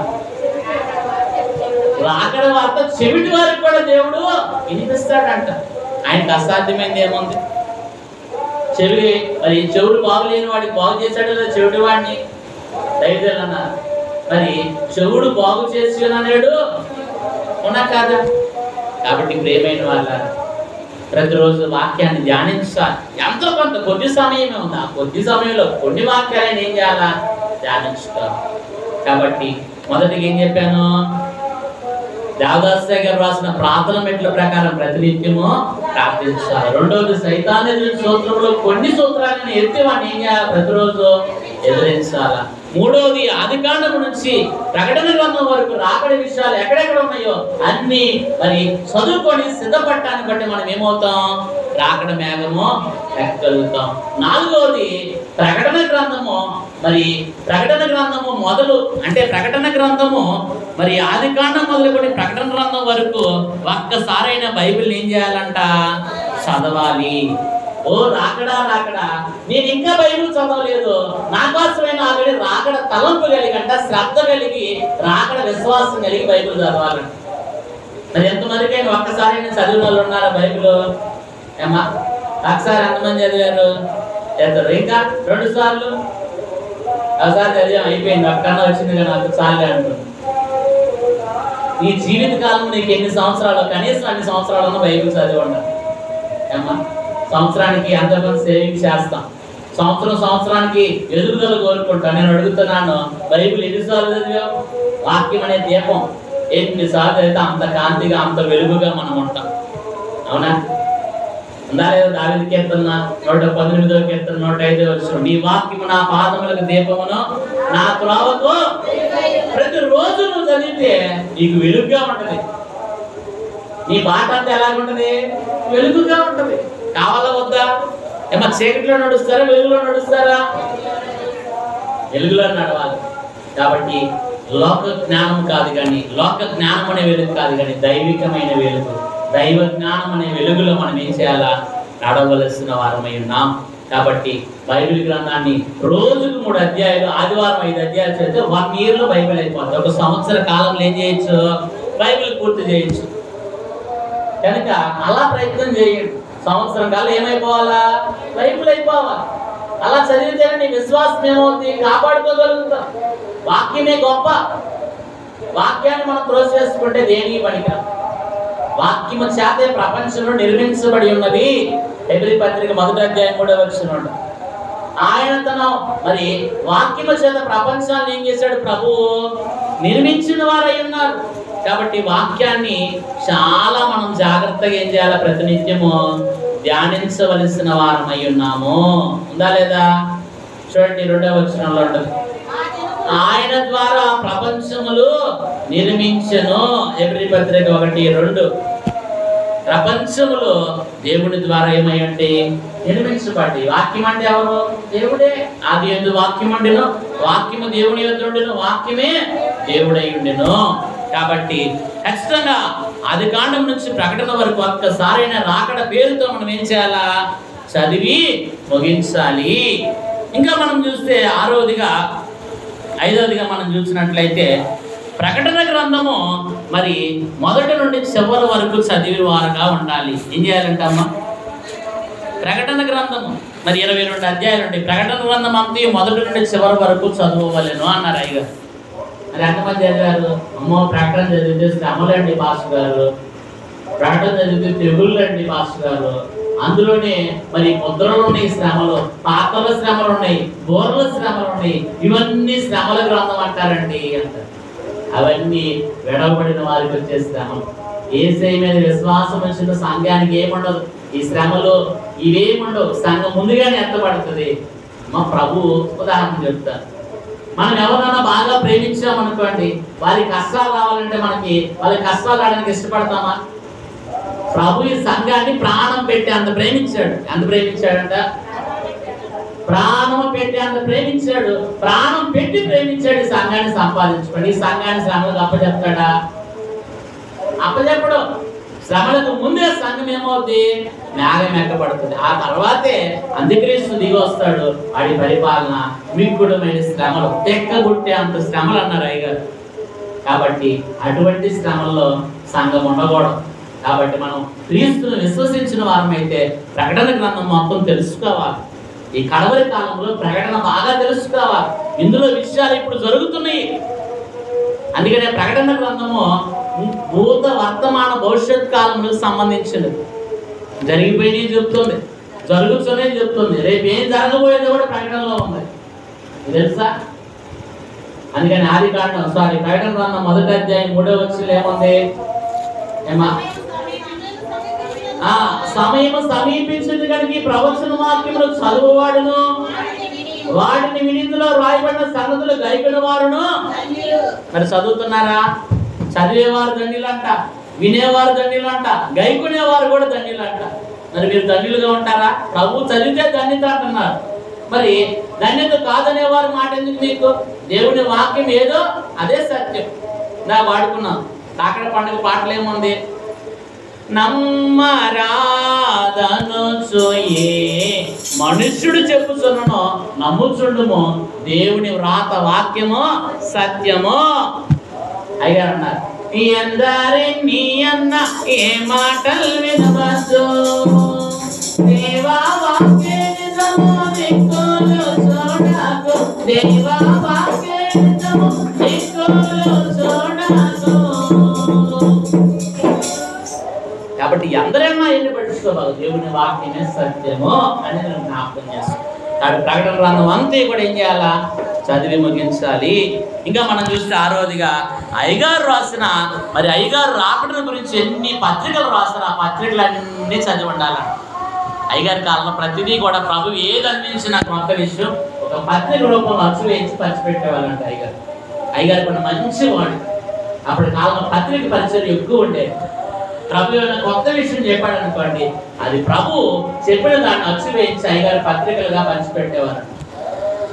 రాకడ వార్త చెవిటి వారికి కూడా దేవుడు వినిపిస్తాడంట. ఆయనకు అసాధ్యమైంది ఏముంది? మరి చెవుడు బాగులేని వాడికి బాగు చేశాడు లేదా చెవిటి వాడిని? దైవజనులు అన్నారు, మరి చెవుడు బాగు చేసి అన్నాడు ఉన్నా కాదా? కాబట్టి ప్రియమైన వాళ్ళ ప్రతిరోజు వాక్యాన్ని ధ్యానించాలి. ఎంతో కొంత కొద్ది సమయమే ఉంది, ఆ కొద్ది సమయంలో కొన్ని వాక్యాలను ఏం చేయాలా? ధ్యానించుకోవాలి. కాబట్టి మొదటిగా ఏం చెప్పాను? దేవదాస్ గారు రాసిన ప్రార్థన మెట్ల ప్రకారం ప్రతినిత్యము ప్రార్థించాలి. రెండవది సైతాన్ని సూత్రంలో కొన్ని సూత్రాలను ఎత్తి వాడిని ఏం చేయాలి? ప్రతిరోజు ఎదిరించాలా. మూడవది ఆదికాండము నుంచి ప్రకటన గ్రంథం వరకు రాకడ విషయాలు ఎక్కడెక్కడ ఉన్నాయో అన్ని మరి చదువుకొని సిద్ధపడటాన్ని బట్టి మనం ఏమవుతాం? రాకడ మేఘము ఎక్కగలుగుతాం. నాలుగవది ప్రకటన గ్రంథము. మరి ప్రకటన గ్రంథము మొదలు అంటే ప్రకటన గ్రంథము మరి ఆదికాండం మొదలుకొని ప్రకటన గ్రంథం వరకు ఒక్కసారైనా బైబిల్ ఏం చేయాలంట? చదవాలి. ఓ రాకడా రాకడా, నేను ఇంకా బైబిల్ చదవలేదు, నా కోసమైన ఆల్రెడీ రాకడ తలంపు కలిగంట, శ్రద్ధ కలిగి, రాకడ విశ్వాసం కలిగి బైబిల్ చదవాలంట. మరి ఎంతమందికైనా ఒక్కసారి చదివిన వాళ్ళు ఉన్నారా బైబిల్? ఏమా ఒకసారి ఎంతమంది చదివారు? చేస్తారు. ఇంకా 2 సార్లు ఒకసారి చదివాం, అయిపోయింది, ఒక్కన్నా వచ్చింది కానీ 1 సార్లే అంటుంది. నీ జీవిత కాలం నీకు ఎన్ని సంవత్సరాలు? కనీసం అన్ని సంవత్సరాలను బైబిల్ చదివి ఉండాలి. ఏమా సంవత్సరానికి ఎంతమంది సేవింగ్ చేస్తాం? సంవత్సరానికి ఎదుగుదల కోరుకుంటాం. నేను అడుగుతున్నాను, బైబిల్ ఎన్నిసార్లు చదివాం? వాక్యం అనే దీపం ఎన్నిసార్లు అయితే అంత కాంతిగా అంత వెలుగుగా మనం ఉంటాం. అవునా? ఉందా లేదా? దావీదు కీర్తన 118వ కీర్తన 105వ వచనం, నీ వాక్యము నా పాదములకు దీపమును నా త్రోవకు. ప్రతిరోజు నువ్వు చదివి చదివితే నీకు వెలుగుగా ఉంటది. నీ మాట అంతా ఎలాగుంటది? వెలుగుగా ఉంటది. కావాలా వద్దా? ఏమో చీకటిలో నడుస్తారా, వెలుగులో నడుస్తారా? వెలుగులో నడవాలి. కాబట్టి లోక జ్ఞానం కాదు కానీ, లోక జ్ఞానం అనే వెలుగు కాదు కానీ దైవికమైన వెలుగు, దైవ జ్ఞానం అనే వెలుగులో మనం ఏం చేయాలా? నడవలసిన వారమై ఉన్నాం. కాబట్టి బైబిల్ గ్రంథాన్ని రోజుకు 3 అధ్యాయాలు, ఆదివారం 5 అధ్యాయాలు చదివితే 1 yearలో బైబిల్ అయిపోతుంది. ఒక సంవత్సర కాలంలో ఏం చేయొచ్చు? బైబిల్ పూర్తి చేయొచ్చు. కనుక అలా ప్రయత్నం చేయండి. సంవత్సరం కాలం ఏమైపోవాలా? బైబిల్ అయిపోవాలి. అలా చదివితేనే నీ విశ్వాసం ఏమవుతుంది? కాపాడుకోగలుగుతాం. వాక్యమే గొప్ప. వాక్యాన్ని మనం త్రోసేసుకుంటే దేనికి పనికిరాం. వాక్యము చేతే ప్రపంచంలో నిర్మించబడి ఉన్నది. హెబ్రీ పత్రిక 1వ అధ్యాయం 3వ వచనం. ఆయన తన మరి వాక్యము చేత ప్రపంచాన్ని ఏం చేశాడు? ప్రభువు నిర్మించిన వారై ఉన్నారు. కాబట్టి వాక్యాన్ని చాలా మనం జాగ్రత్తగా ఏం చేయాలి? ప్రతినిత్యము ధ్యానించవలసిన వారమై ఉన్నాము. ఉందా లేదా? చూడండి 2వ వచనంలో ఉంటుంది, ఆయన ద్వారా ప్రపంచములు నిర్మించెను. హెబ్రీ పత్రిక 1:2. ప్రపంచములు దేవుని ద్వారా ఏమయ్యండి? నిర్మించబడి. వాక్యం అంటే ఎవరు? దేవుడే. ఆది యందు వాక్యం ఉండెను, వాక్యము దేవుని యొద్ద ఉండెను, వాక్యమే దేవుడై ఉండెను. కాబట్టి ఖచ్చితంగా ఆది కాండం నుంచి ప్రకటన వరకు ఒక్కసారైనా రాకడ పేరుతో మనం ఏం చేయాలా? చదివి ముగించాలి. ఇంకా మనం చూస్తే 5వదిగా మనం చూసినట్లయితే ప్రకటన గ్రంథము మరి మొదటి నుండి చివరి వరకు చదివి వారుగా ఉండాలి. ఏం చేయాలంటమ్మా? ప్రకటన గ్రంథము మరి 22 అధ్యాయాలు ఉంటాయి. ప్రకటన గ్రంథం అంతా మొదటి నుండి చివరి వరకు చదవవలెను అన్నారు అయ్యగారు. మరి ఎంతమంది చదివారు? అమ్మో, ప్రకటన చదివితే శ్రమలండి పాస్టర్ గారు, ప్రకటన చదివితే తెగుళ్ళండి పాస్టర్ గారు, అందులోనే మరి ముద్రలు ఉన్నాయి, శ్రమలు, పాత్రల శ్రమలు ఉన్నాయి, బోర్ల శ్రమలు ఉన్నాయి, ఇవన్నీ శ్రమల గ్రంథం అంటారండి అంటారు. అవన్నీ విడవబడిన వారికి వచ్చే శ్రమలు. యేసయ్య మీద విశ్వాసం వచ్చిన సంఘానికి ఏముండదు. ఈ శ్రమలు ఇవేముండవు. సంఘం ముందుగానే ఎత్తబడుతుంది. మా ప్రభు ఉదాహరణ చెప్తారు. మనం ఎవరైనా బాగా ప్రేమించామనుకోండి, వారి కష్టాలు రావాలంటే వాళ్ళ కష్టాలు రావడానికి ఇష్టపడతామా? ప్రభు ఈ సంఘాన్ని ప్రాణం పెట్టి అంత ప్రేమించాడు. ఎంత ప్రేమించాడంట? ప్రాణం పెట్టి అంత ప్రేమించాడు. ప్రాణం పెట్టి ప్రేమించాడు. ఈ సంఘాన్ని సంపాదించుకోండి. ఈ సంఘాన్ని శ్రమలకు అప్పచెప్తాడా? అప్పచెప్పడు. శ్రమలకు ముందే సంఘం ఏమవుతుంది? మేఘం ఎక్కబడుతుంది. ఆ తర్వాతే అంత్యక్రీస్తు దిగి వస్తాడు. వాడి పరిపాలన మిక్కుడమైన శ్రమలు, తెక్కగుట్టే అంత శ్రమలు అన్నారు అయ్యగారు. కాబట్టి అటువంటి శ్రమల్లో సంఘం ఉండకూడదు. కాబట్టి మనం క్రీస్తును విశ్వసించిన వారమైతే ప్రకటన గ్రంథం మొత్తం తెలుసుకోవాలి. ఈ కడవరి కాలంలో ప్రకటన బాగా తెలుసుకోవాలి. ఇందులో విషయాలు ఇప్పుడు జరుగుతున్నాయి. అందుకనే ప్రకటన గ్రంథము భూత, వర్తమాన, భవిష్యత్ కాలంలో సంబంధించినది. జరిగిపోయినవి చెప్తుంది, జరుగుతున్నది చెప్తుంది, రేపు ఏం జరగబోయేది కూడా ప్రకటనలో ఉంది. తెలుసా? అందుకని ప్రకటన గ్రంథం 1వ అధ్యాయం 3వ వచనంలో ఏముంది? సమయం సమీపించింది కనుక ఈ ప్రవచన వాక్యములు చదువువాడును, వాటిని వినితిలో రాయబడిన సంగతులు గైకొన వారును. మరి చదువుతున్నారా? చదివేవారు ధన్యులంట, వినేవారు ధన్యులంట, గైకొనేవారు కూడా ధన్యులంట. మరి మీరు ధన్యులుగా ఉంటారా? ప్రభు చదివితే ధన్యత అంటున్నారు. మరి ధన్యత కాదనేవారు మాట ఎందుకు మీకు? దేవుని వాక్యం ఏదో అదే సత్యం. నా వాడుకున్నాం. కాకడ పండుగ పాటలు ఏముంది? నమ్మరాదనుచుయే మనుష్యుడు చెప్పుచున్నను నమ్ముచుండుము, దేవుని వ్రాత వాక్యము సత్యము. అయ్యారు అన్నారు. నీ అన్న ఏ మాటలు వినవచ్చు, దేవా వాక్యే నిజము దిక్కులు చూడకు, దేవా వాక్యే నిజము దిక్కులు చూడకు. కాబట్టి అందరైనా ఎన్ని పట్టించుకోవాలి? దేవుని వాక్యమే సత్యము అని నేను జ్ఞాపకం చేస్తాను. కాబట్టి ప్రకటన గ్రంథం అంతా కూడా ఏం చేయాలా? చదివి ముగించాలి. ఇంకా మనం చూస్తే 6వదిగా అయ్యగారు రాసిన అయ్యగారు రాకడ గురించి ఎన్ని పత్రికలు రాస్తారు, ఆ పత్రికలన్నీ చదివి ఉండాలి. అయ్యగారి కాలంలో ప్రతిదీ కూడా ప్రభు ఏది అందించిన కొత్త విషయం ఒక పత్రిక రూపంలో అచ్చు వేయించి పంచిపెట్టేవాళ్ళంట అయ్యగారు. అయ్యగారు కొన్ని మంచి వాడు. అప్పుడు కాలంలో పత్రిక పరిచయం ఎక్కువ ఉండేది. ప్రభు ఏమైనా కొత్త విషయం చెప్పాడు అనుకోండి, అది ప్రభు చెప్పిన దాన్ని అచ్చు వేయించి అయ్యగారు పత్రికలుగా పంచిపెట్టేవారు.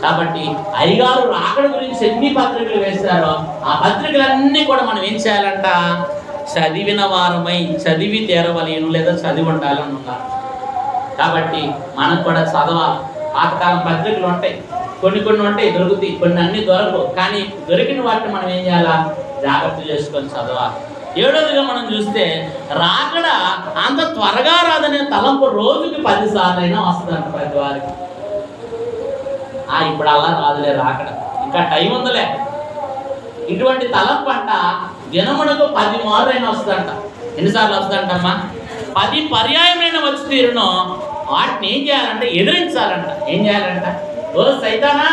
కాబట్టి అయ్యగారు రాకడ గురించి ఎన్ని పత్రికలు వేశారో ఆ పత్రికలన్నీ కూడా మనం ఏం చేయాలంట, చదివిన వారమై చదివి తీరవలేను, లేదా చదివి ఉండాలని ఉన్నారు. కాబట్టి మనం కూడా చదవాలి. పాతకాలం పత్రికలు ఉంటాయి, కొన్ని ఉంటాయి, దొరుకుతాయి, కొన్ని అన్ని దొరకవు. కానీ దొరికిన వాటిని మనం ఏం చేయాలా, జాగ్రత్త చేసుకొని చదవాలి. ఏడోదిగా మనం చూస్తే రాకడ అంత త్వరగా రాదనే తలంపు రోజుకి 10 సార్లు అయినా వస్తుందంట ప్రతి వారికి. ఇప్పుడు అలా రాదులే రాకడ, ఇంకా టైం ఉందిలే, ఇటువంటి తలంపు అంట దినమునకు 10 మార్లు అయినా వస్తుందంట. ఎన్నిసార్లు వస్తుందంటమ్మా? 10 పర్యాయమైన వచ్చి తీరును. వాటిని ఏం చేయాలంటే ఎదిరించాలంట. ఏం చేయాలంట, ఓ సైతానా,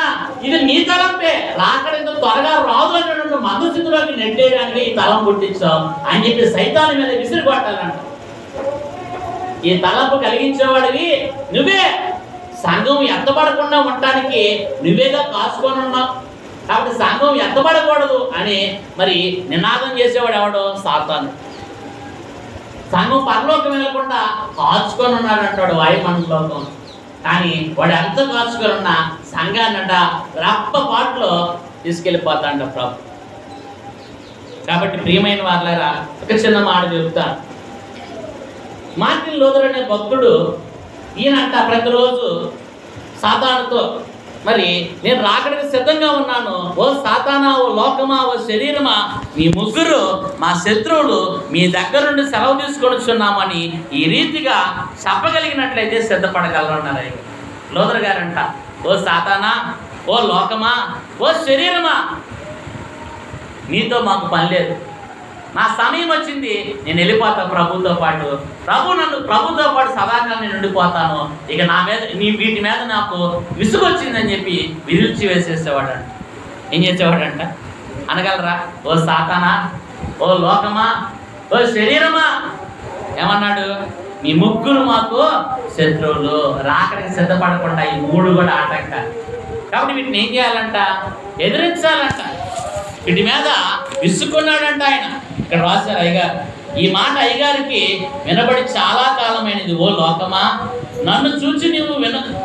ఇది నీ తలంపే, రాకడ ఇంత త్వరగా రాదు అని మధుస్థితిలోకి నెట్టేయడానికి ఈ తలం పుట్టించావు అని చెప్పి సైతాన్ మీద విసిరి కొట్టాలంట. ఈ తలంపు కలిగించేవాడివి నువ్వే. సంఘం ఎత్తబడకుండా ఉండటానికి నువ్వేగా కాసుకొని ఉన్నావు. కాబట్టి సంఘం ఎత్తబడకూడదు అని మరి నినాదం చేసేవాడు ఎవడో, సాతాను. సంఘం పరలోకం వెళ్ళకుండా కాచుకొని ఉన్నాడు అంటాడు వాయుమండలోకం. కానీ వాడు ఎంత కాచుకొని ఉన్నా సంఘాన్నంట రప్పపాట్లో తీసుకెళ్ళిపోతాడంట ప్రభు. కాబట్టి ప్రియమైన వాళ్ళారా, ఒక చిన్న మాట చెబుతాను. మార్టిన్ లూథర్ అనే భక్తుడు ఈయనంట ప్రతిరోజు సాతానుతో, మరి నేను రాకడికి సిద్ధంగా ఉన్నాను, ఓ సాతానా, ఓ లోకమా, ఓ శరీరమా, మీ ముగ్గురు మా శత్రువులు, మీ దగ్గర నుండి సెలవు తీసుకొనిచున్నామని ఈ రీతిగా చెప్పగలిగినట్లయితే సిద్ధపడగలరన్నారు లూథర్ గారంట. ఓ సాతానా, ఓ లోకమా, ఓ శరీరమా, నీతో మాకు పని లేదు, నా సమయం వచ్చింది, నేను వెళ్ళిపోతాను ప్రభుతో పాటు, ప్రభుతో పాటు సదాకాలం నేను ఉండిపోతాను, ఇక నా మీద వీటి మీద నాకు విసుగొచ్చిందని చెప్పి విరుచి వేసేసేవాడంట. ఏం చేసేవాడంట అనగలరా? ఓ సాతానా, ఓ లోకమా, ఓ శరీరమా, ఏమన్నాడు? మీ ముగ్గురు మాకు శత్రువులు, రాకడికి సిద్ధపడకుండా ఈ 3 కూడా ఆటంక. కాబట్టి వీటిని ఏం చేయాలంట, ఎదిరించాలంట. వీటి మీద విసుక్కున్నాడంట ఆయన. ఇక్కడ రాశారు అయ్యగారు. ఈ మాట అయ్యగారికి వినబడి చాలా కాలమైనది. ఓ లోకమా, నన్ను చూచి నువ్వు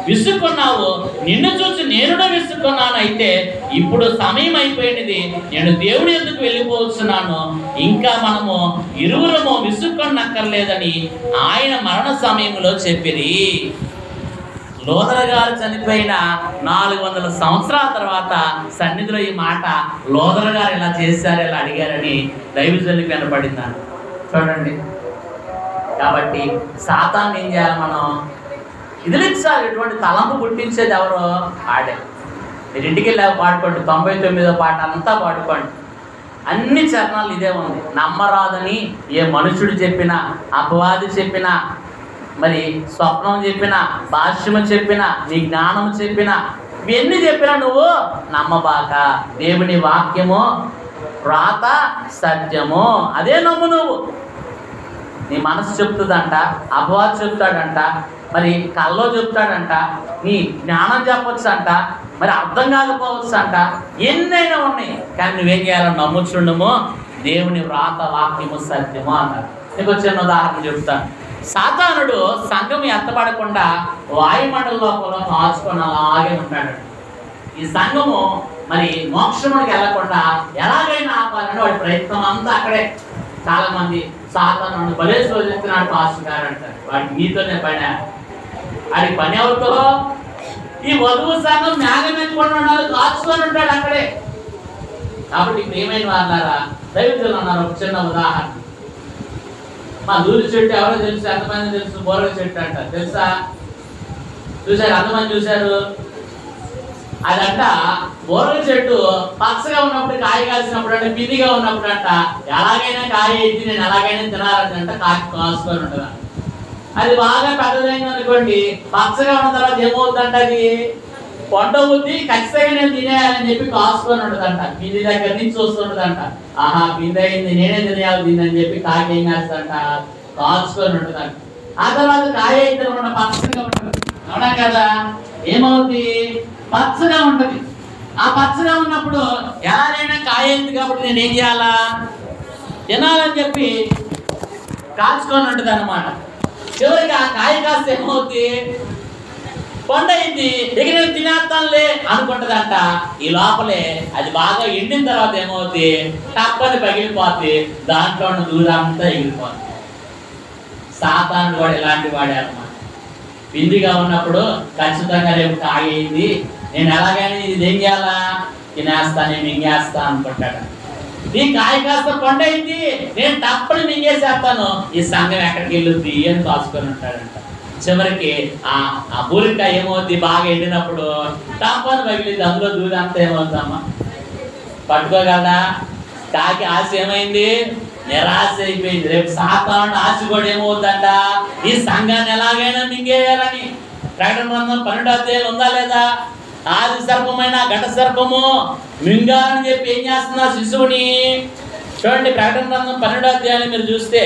విసుక్కున్నావు, నిన్ను చూసి నేను విసుక్కున్నాను. అయితే ఇప్పుడు సమయం అయిపోయినది, నేను దేవుడి ఎందుకు వెళ్ళిపోతున్నాను, ఇంకా మనము ఇరువురము విసుక్కొనక్కర్లేదని ఆయన మరణ సమయంలో చెప్పిరి. లూథర్ గారు చనిపోయిన 400 సంవత్సరాల తర్వాత సన్నిధిలో ఈ మాట లూథర్ గారు ఇలా చేశారు, ఇలా అడిగారని దైవజనులకు వినపడిందండి. చూడండి. కాబట్టి సాతాన్ని ఏం చేయాలి మనం, ఎదిరించాలి. ఇటువంటి తలంపు పుట్టించేది ఎవరో ఆడే. మీరు ఇంటికి వెళ్ళా పాడుకోండి, 99వ పాట అంతా పాడుకోండి, అన్ని చరణాలు ఇదే ఉంది. నమ్మరాదని ఏ మనుషుడు చెప్పినా, అపవాది చెప్పినా, మరి స్వప్నం చెప్పినా, భాష్యము చెప్పినా, నీ జ్ఞానము చెప్పినా, ఇవన్నీ చెప్పినా నువ్వు నమ్మబాక. దేవుని వాక్యము వ్రాత సత్యము, అదే నమ్ము. నువ్వు నీ మనసు చెప్తుందంట, అపవాది చెప్తాడంట, మరి కల్లో చెప్తాడంట, నీ జ్ఞానం చెప్పొచ్చు అంట, మరి అర్థం కాకపోవచ్చు అంట, ఎన్నైనా ఉన్నాయి. కానీ నువ్వేం చేయాలో నమ్ముచుండము, దేవుని వ్రాత వాక్యము సత్యము అన్నారు. నీకు చిన్న ఉదాహరణ చెప్తాను. సాతానుడు సంఘం ఎత్తబడకుండా వాయుమండలంలో కాచుకొని అలాగే ఉంటాడు. ఈ సంఘము మరి మోక్షముడికి వెళ్లకుండా ఎలాగైనా ఆపాలని వాడి ప్రయత్నం అంతా అక్కడే. చాలా మంది సాతాను భలే శోధిస్తున్నాడు పాస్టర్ గారు అంటారు. వాడి మీతోనే పని, వాడికి పని ఎవరితో? ఈ వధువు సంఘం న్యాయం ఎత్తుకొని ఉండాలి, కాచుకొని ఉంటాడు అక్కడే. కాబట్టి ప్రియమైన వాళ్ళారా, దైవజనులు అన్నారు. ఒక చిన్న ఉదాహరణ, మా దూరి చెట్టు ఎవరో తెలుసు, ఎంతమంది తెలుసు? బోరగ చెట్టు అంట, తెలుసా? చూసారు, ఎంతమంది చూశారు? అదంట బోరగ చెట్టు పచ్చగా ఉన్నప్పుడు, కాయ కాల్సినప్పుడు అంటే పిదిగా ఉన్నప్పుడు అంట ఎలాగైనా కాయ ఎత్తి నేను ఎలాగైనా తినాలంట, కాసుకొని ఉంటుంది. అది బాగా పెద్దదైంది అనుకోండి, పచ్చగా ఉన్న తర్వాత ఏమవుతుందంట, అది పంట బుద్ధి ఖచ్చితంగా నేను తినేయాలని చెప్పి కాసుకొని ఉంటుందంట. పిండి దగ్గర నుంచి చూస్తుంటుందంట, ఆహా పిండి అయింది, నేనే తినేయాలి దీన్ని అని చెప్పి కాయ ఏం చేస్తుందంట, కాసుకొని ఉంటుందంట. ఆ తర్వాత కాయ అయితే ఉన్న పచ్చగా ఉంటుంది, అవునా కదా? ఏమవుతుంది? పచ్చగా ఉంటుంది. ఆ పచ్చగా ఉన్నప్పుడు ఎలాగైనా కాయ అయింది కాబట్టి నేను ఏం చేయాలా, తినాలని చెప్పి కాచుకొని ఉంటుంది అన్నమాట. చివరికి ఆ కాయ కాస్త ఏమవుతుంది, పండు అయింది, ఇక నేను తినేస్తానులే అనుకుంటుందంట. ఈ లోపలే అది బాగా ఎండిన తర్వాత ఏమవుతుంది, తప్పని పగిలిపోతుంది, దాంట్లో ఉన్న దూరంతా ఎగిరిపోతుంది. సాతాను కూడా ఇలాంటి వాడే అన్నమాట. పిండిగా ఉన్నప్పుడు ఖచ్చితంగా రేపు కాయ అయింది, నేను ఎలాగైనా ఇది ఏం చేయాలా, తినేస్తాను, మింగేస్తా అనుకుంటాడు. ఈ కాయ కాస్త పండు అయింది, నేను తప్పని మింగేసేస్తాను, ఈ సంఘం ఎక్కడికి వెళ్ళుద్ది అని కాసుకొని ఉంటాడంట. చివరికి ఆ బూరికాయ ఏమవుద్ది, బాగా ఎండినప్పుడు తప్పని పగిలింది, అందులో దూరం అంతా ఏమవుతామా, పట్టుకోగలదా? కాకి ఆశ ఏమైంది, నిరాశ అయిపోయింది. రేపు సాతాను ఆశ కూడా ఏమవుతుందంట, ఈ సంఘాన్ని ఎలాగైనా మింగేయాలని. ప్రకటన గ్రంథం 12వ అధ్యాయం ఉందా లేదా? ఆది సర్పమైన ఘట సర్పము మింగాలని చెప్పి ఏం చేస్తున్నా శిశువుని. చూడండి ప్రకటన గ్రంథం 12వ అధ్యాయాన్ని మీరు చూస్తే,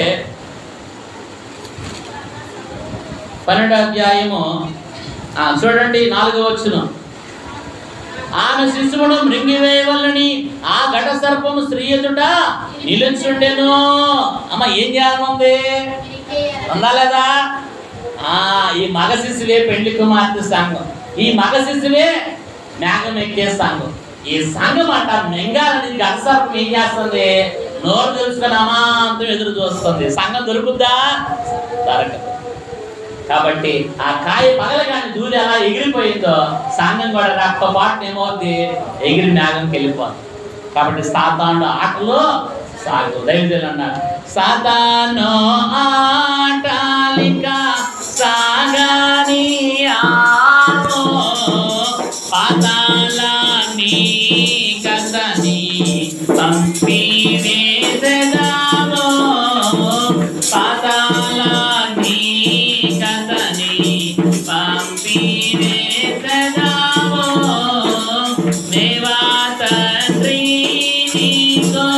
12వ అధ్యాయము చూడండి 4వ వచనం. ఆమె శిశువును మృంగివేయవలని ఆ ఘట సర్పము స్త్రీ ఎదుట నిలుచుండెను. అమ్మ ఏం చేయాలనుంది, ఉందా లేదా? ఈ మగ శిశువే పెళ్లి కుమార్తె సంఘం, ఈ మగ శిశువే మేఘం ఎక్కే సంఘం. ఈ సంఘం అంట మింగాలని ఘట సర్పం ఏం చేస్తుంది, నోరు తెలుసుకుని అమాంతం ఎదురు చూస్తుంది. సంఘం దొరుకుద్దా? దొరకదు. కాబట్టి ఆ కాయ పగలగానే దూరి ఎలా ఎగిరిపోయిందో సంఘం కూడా రెప్ప పాటున ఏమవుద్ది, ఎగిరి మేఘంకి వెళ్ళిపోతుంది. కాబట్టి సాతాను ఆటలో సాగు. దైవజనులు అన్నారు, సాతాను ఆటలిక సాగని ఆటో పాతాళాన్ని కథని పంపివేసెదావో, పాతాళాన్ని కథని పంపివేసెదావో, దేవా తండ్రి నీకో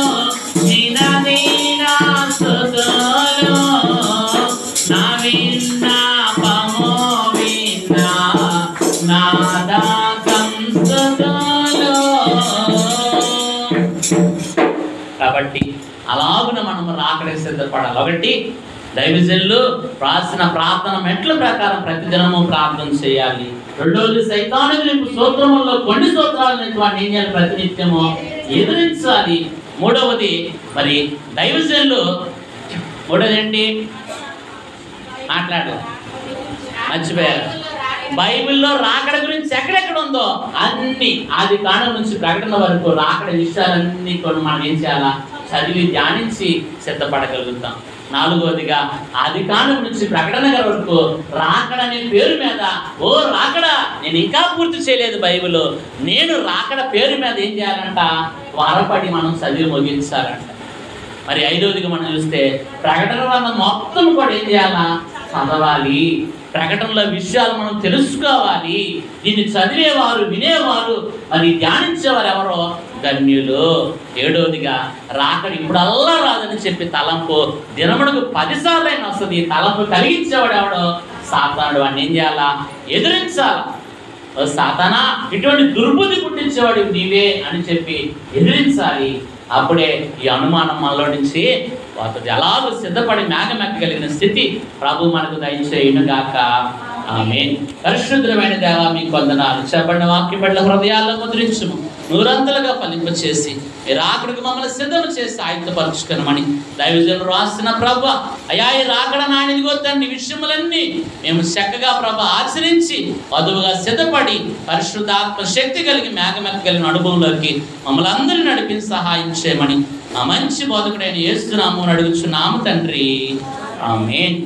నినదీనా స్తుతులు, నా విన్నపము విన్నా నాదా సంస్తుతులు. కాబట్టి అలాగున మనం రాకడే సిద్ధపడాలి. ఒకటి, దైవజనులు రాసిన ప్రార్థన మెట్ల ప్రకారం ప్రతిదినము ప్రార్థన చేయాలి. రెండోది, సైతాను గురించి స్తోత్రముల్లో కొన్ని స్తోత్రాలను వాటిని ఏం చేయాలి, ప్రతినిత్యము ఎదిరించాలి. మూడవది, మరి దైవజనులు మూడవది ఏంటి, మాట్లాడారు మర్చిపోయారు. బైబిల్లో రాకడ గురించి ఎక్కడెక్కడ ఉందో అన్ని ఆది కాండం నుంచి ప్రకటన వరకు రాకడ విషయాలన్నీ కొన్ని మనం ఏం చేయాలా, చదివి ధ్యానించి సిద్ధపడగలుగుతాం. నాలుగవదిగా ఆది కాండం నుంచి ప్రకటన వరకు రాకడ అనే పేరు మీద, ఓ రాకడ నేను ఇంకా పూర్తి చేయలేదు బైబిల్, నేను రాకడ పేరు మీద ఏం చేయాలంట, త్వరపడి మనం చదివి ముగించాలంట. మరి ఐదవదిగా మనం చూస్తే ప్రకటన గ్రంథం మొత్తం కూడా ఏం చేయాలా, చదవాలి. ప్రకటనల విషయాలు మనం తెలుసుకోవాలి. దీన్ని చదివేవారు, వినేవారు, మరి ధ్యానించేవారు ఎవరో ధన్యులు. ఏడవదిగా రాకడ ఇప్పుడల్లా రాదని చెప్పి తలంపు దినమునకు 10 సార్లైనా వస్తుంది. ఈ తలంపు కలిగించేవాడు ఎవడో సాతానుడు. వాడిని ఏం చేయాలా, ఎదిరించాలా. సాతానా ఇటువంటి దుర్బుద్ధి పుట్టించేవాడు నీవే అని చెప్పి ఎదిరించాలి. అప్పుడే ఈ అనుమానం మనలో నుంచి వాటి ఎలాగో సిద్ధపడి మేఘమెక్కగలిగిన స్థితి ప్రభు మనకు దయచేయునుగాక. ఆమేన్. పరిశుద్ధమైన దేవా మీకు వందనాలు. చెప్పండి వాక్యం పట్ల హృదయాల్లో ముద్రించుము, నూరంతలుగా ఫలింపచేసి మీరు ఆఖరికి మమ్మల్ని సిద్ధం చేసి ఆయుధపరచుకునమని దైవజనులు రాసిన ప్రభు అయా ఈ రాకడ నానిదిగో తండ్రి విషయములన్నీ మేము చక్కగా ప్రభు ఆచరించి వధువుగా సిద్ధపడి పరిశుద్ధాత్మ శక్తి కలిగి మేఘమెక్కగలిగిన అనుభవంలోకి మమ్మల్ని అందరినీ నడిపించి సహాయం చేయమని ఆ మంచి బోధకుడైన యేసు నామమున అడుగుచున్నాము తండ్రి. ఆమేన్.